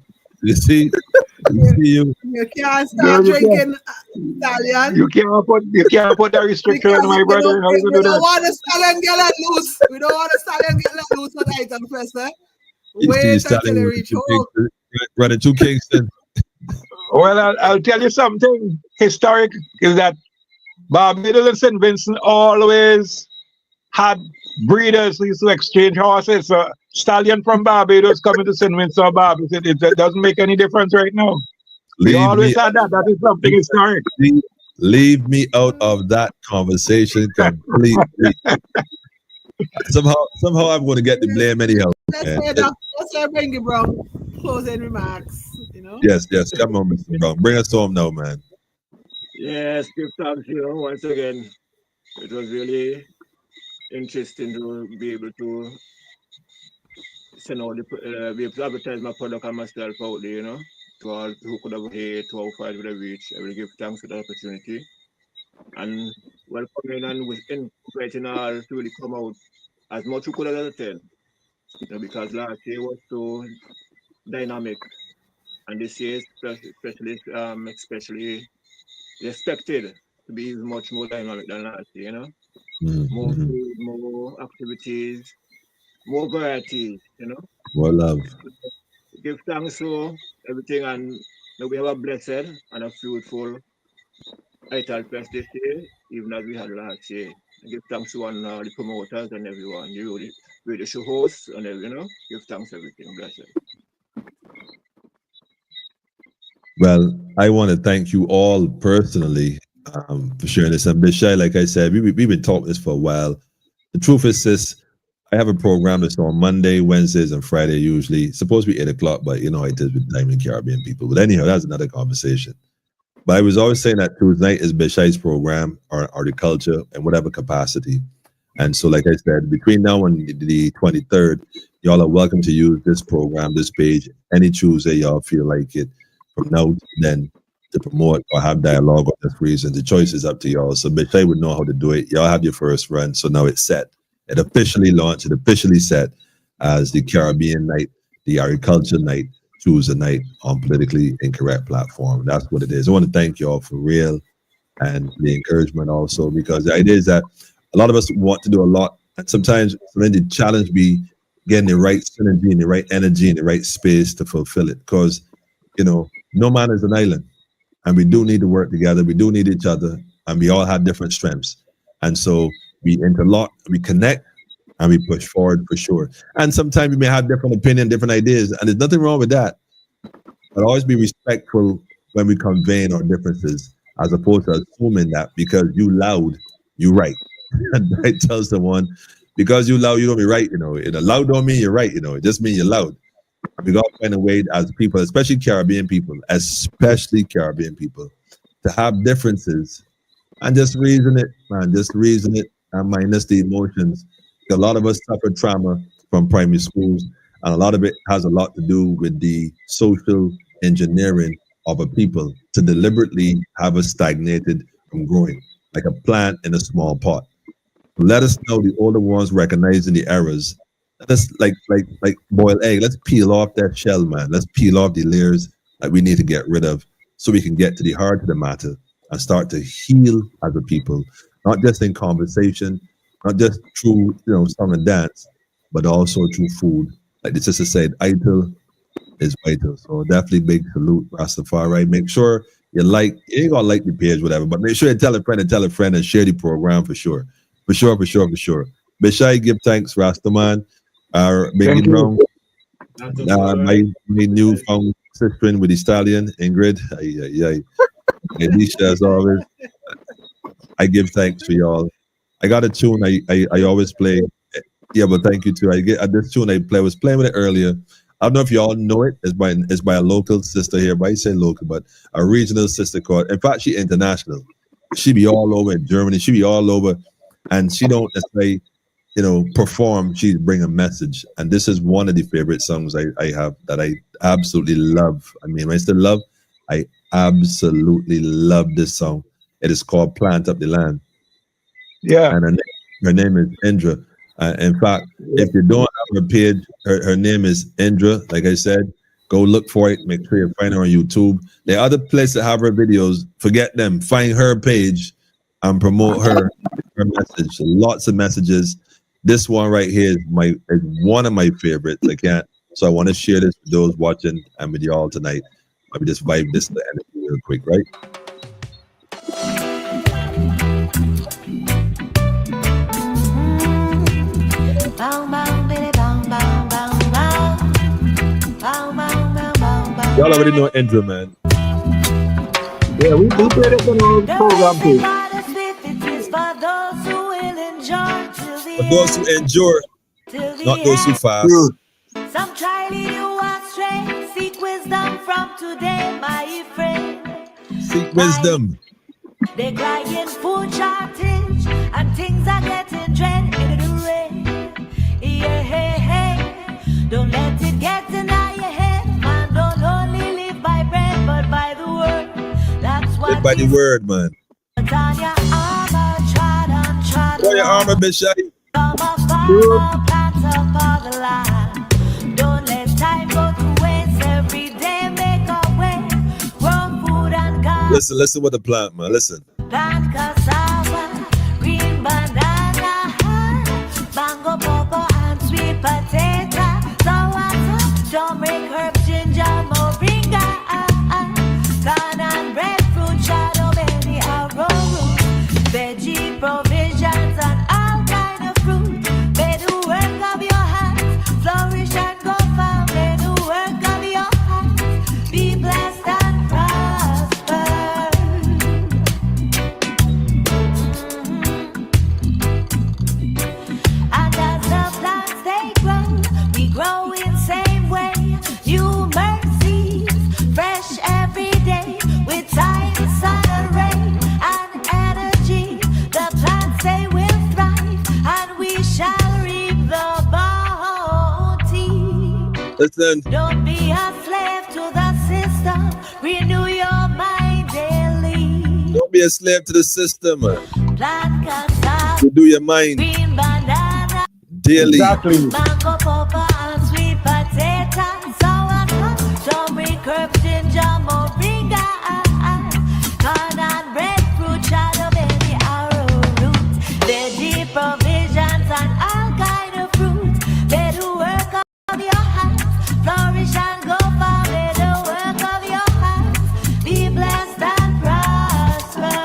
you. You can't start drinking stallion. You can't put that restriction on my brother. How you We gonna do don't that? want the stallion get let loose. We don't want the stallion get let loose on the Ital Fest, eh? You see Wait until Stallion they running reach to home. Kingston, running to Kingston. Well, I'll tell you something historic is that Barbados and St. Vincent always had breeders who used to exchange horses. So stallion from Barbados coming to St. Vincent or Barbados, it doesn't make any difference right now. We always had that. That is something historic. Leave me out of that conversation completely. Somehow I'm going to get the blame anyhow. Let's bring you, bro. Closing remarks, Yes, come on, Mr. Brown. Bring us home now, man. Yes, give thanks, once again. It was really interesting to be able to send all be able to advertise my product and myself out there, to all who could have heard, to how far would have reached. I will give thanks for the opportunity. And welcoming and inviting all to really come out as much you could have attend. Because last year was so dynamic. And this year especially expected to be much more dynamic than last year, More food, more activities, more varieties, More love. Give thanks for everything, and may we have a blessed and a fruitful Ital Fest this year, even as we had last year. And give thanks to the promoters and everyone, the show hosts and give thanks everything. Bless you. Well, I want to thank you all personally for sharing this. And Bish-I, like I said, we've been talking this for a while. The truth is this, I have a program that's on Monday, Wednesdays, and Friday usually. It's supposed to be 8 o'clock, but you know it is with Diamond Caribbean people. But anyhow, that's another conversation. But I was always saying that Tuesday night is Bish-I's program, or horticulture, in whatever capacity. And so, like I said, between now and the 23rd, y'all are welcome to use this program, this page, any Tuesday y'all feel like it. From now to then, to promote or have dialogue on this reason. The choice is up to y'all. So Bish-I would know how to do it. Y'all have your first run. So now it's set. It officially launched. It officially set as the Caribbean night, the agriculture night, Tuesday night on Politically Incorrect platform. That's what it is. I want to thank y'all for real and the encouragement also, because the idea is that a lot of us want to do a lot. And sometimes the challenge be getting the right synergy and the right energy and the right space to fulfill it. Because, no man is an island, and we do need to work together. We do need each other, and we all have different strengths. And so we interlock, we connect, and we push forward for sure. And sometimes we may have different opinion, different ideas, and there's nothing wrong with that. But always be respectful when we convey our differences, as opposed to assuming that because you loud, you right. And I tell someone, because you loud, you don't be right. Loud don't mean you're right. It just means you're loud. We got to find a way as people, especially Caribbean people, to have differences and just reason it, man. Just reason it and minus the emotions. A lot of us suffered trauma from primary schools, and a lot of it has a lot to do with the social engineering of a people to deliberately have us stagnated from growing, like a plant in a small pot. Let us know, the older ones, recognizing the errors. Let's like boiled egg. Let's peel off that shell, man. Let's peel off the layers that we need to get rid of, so we can get to the heart of the matter and start to heal as a people, not just in conversation, not just through song and dance, but also through food. Like the sister said, Ital is vital. So definitely big salute, Rastafari. Make sure you ain't gonna like the page, whatever, but make sure you tell a friend and share the program for sure. For sure. Bish-I, give thanks, Rastaman. Biggie Brown. My new found sister with the stallion, Ingrid. Alicia, as always. I give thanks for y'all. I got a tune I always play. Yeah, but thank you too. This tune I was playing with it earlier. I don't know if y'all know it. It's by a local sister here, but I say local, but a regional sister called. In fact, she international. She be all over in Germany. She be all over, and she don't necessarily, perform. She bring a message, and this is one of the favorite songs I have that I absolutely love. I mean, I still love. I absolutely love this song. It is called "Plant Up the Land." Yeah, and her name is Indra. In fact, if you don't have her page, her name is Indra. Like I said, go look for it. Make sure you find her on YouTube. The other place that have her videos, forget them. Find her page and promote her message. Lots of messages. This one right here is one of my favorites. So I want to share this with those watching and with y'all tonight. Maybe just vibe this to the end real quick, right? Y'all already know Indra, man. Yeah, we played it on our program too. For those who endure, not those who fast. Some try lead you astray. Seek wisdom from today, my friend. Seek wisdom. They're crying food shortage, and things are getting dread in the rain. Yeah, hey, hey. Don't let it get in your head, man. Don't only live by bread, but by the word. That's what. Live by the word, man. Put on your armor, trod. Put on your armor, Bish-I. Come up, farmer, plant up all the land. Don't let time go to waste. Every day make a way. Grow food and garden. Listen with the plant, man. Listen. Plant cassava, green banana, mango, pawpaw, and sweet potato. Sour, turmeric, herb, ginger, moringa, corn and breadfruit, shadow, berry, arrowroot, veggie provisions, and all kind of fruit. May the work of your hands flourish and go far. May the work of your hands be blessed and prosper. And as the plants they grow, we grow in same way. New mercies, fresh every day, with time, sun, and rain, and energy. The plants they will thrive, and we shall reap the bounty. Listen. Don't be a slave to the system. Renew your mind daily. Don't be a slave to the system, man. Plant cassava, Do your mind green banana, daily. Exactly. mango, pawpaw, and sweet potato. Sour, turmeric, herb, ginger, moringa, corn and breadfruit, shadow, berry, arrowroot, veggie provisions, and all kind of fruit. May the work of your hands flourish and go far. May the work of your hands be blessed and prosper.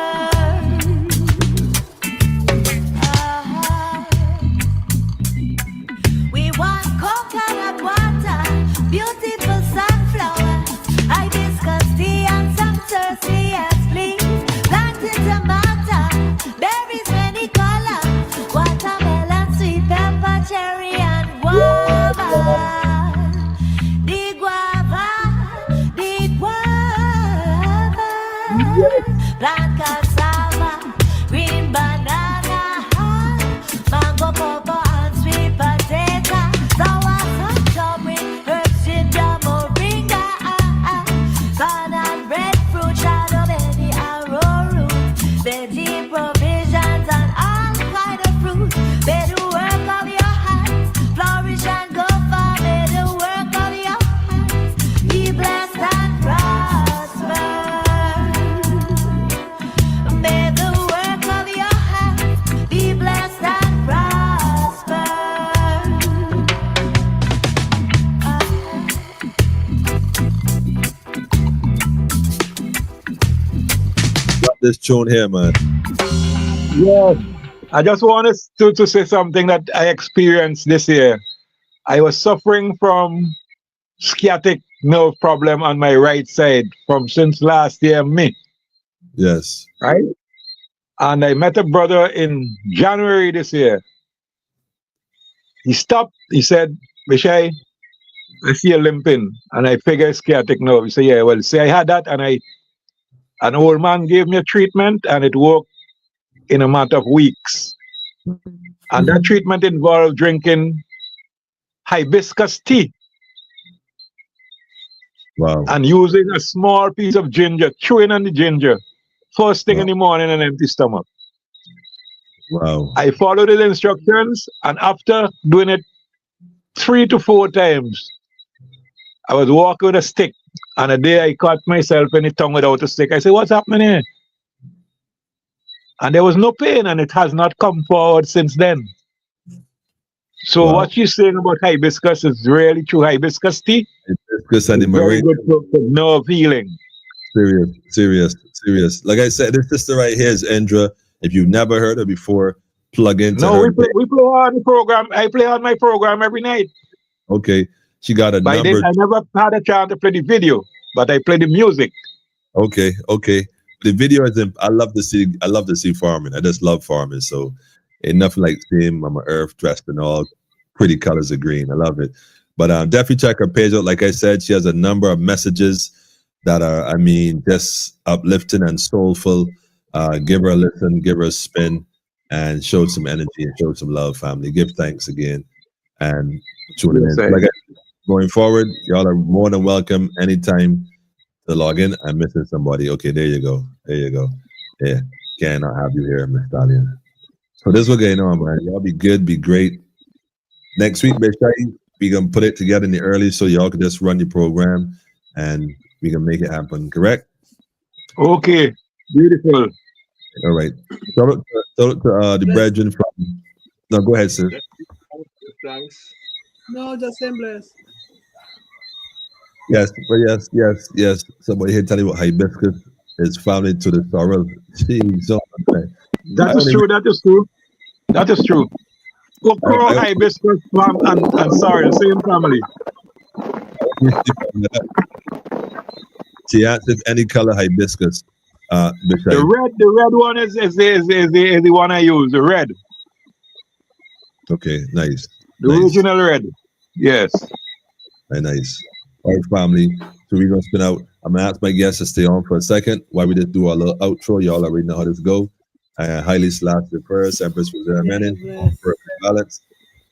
We want coconut water, beautiful sunflowers, hibiscus tea, and some thirsty as please. Planted tomato, berries many colors, watermelon, sweet pepper, cherry, and guava. The guava, plant cassava, green banana, mango, pawpaw, and sweet potato. Sour, turmeric, herbs, ginger, moringa, corn and breadfruit, shadow, berry, arrowroot, veggie provisions, and all kind of fruit. May the work of your hands flourish and go far. May the work of your hands be blessed and prosper. this tune here, man. Yes. I just wanted to say something that I experienced this year. I was suffering from sciatic nerve problem on my right side from since last year, May. Yes. Right? And I met a brother in January this year. He stopped. He said, Bish-I, I see you limping. And I figure it's sciatic nerve. He said, yeah, well, see, I had that, and an old man gave me a treatment, and it worked in a matter of weeks. And that treatment involved drinking hibiscus tea. Wow. And using a small piece of ginger, chewing on the ginger, first thing in the morning, an empty stomach. Wow. I followed the instructions, and after doing it 3 to 4 times, I was walking with a stick, and a day I caught myself in the tongue without a stick. I said, what's happening here? And there was no pain, and it has not come forward since then. So what you're saying about hibiscus is really true. Hibiscus tea hibiscus and the very good for nerve healing. Serious. Like I said, this sister right here is Indra. If you've never heard her before, plug into her. No, we play on the program. I play on my program every night. Okay. She got a number. I never had a chance to play the video, but I play the music. Okay. The video is I love to see farming. I just love farming. So ain't nothing like seeing Mama Earth dressed in all pretty colors of green. I love it. But definitely check her page out. Like I said, she has a number of messages that are, just uplifting and soulful. Give her a listen, give her a spin, and show some energy and show some love, family. Give thanks again and tune in. Like going forward, y'all are more than welcome anytime to log in. I'm missing somebody. Okay, there you go. Yeah, cannot have you here, Miss Stallion. So this is what going on, man. Y'all be good, be great. Next week, we gonna put it together in the early so y'all can just run your program and we can make it happen. Correct? Okay, beautiful. All right. So the brethren from. No, go ahead, sir. Thanks. No, just saying bless. Yes, Somebody here tell you what hibiscus is family to the sorrel. That is true. Okra, hibiscus, palm, and sorrel, same family. She asked if any color hibiscus. The red one is the one I use. The red. Okay, nice. The original red. Yes. Very nice. All right, family. So we're gonna spin out. I'm gonna ask my guests to stay on for a second while we just do our little outro. Y'all already know how this go. Highly Slash the first, Empress was there, perfect balance.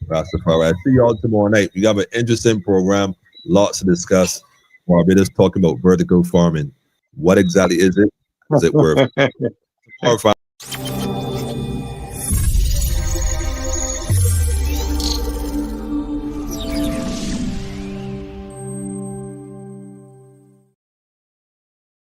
Rastafari. I see y'all tomorrow night. We got an interesting program, lots to discuss. We're just talking about vertical farming. What exactly is it? Is it worth?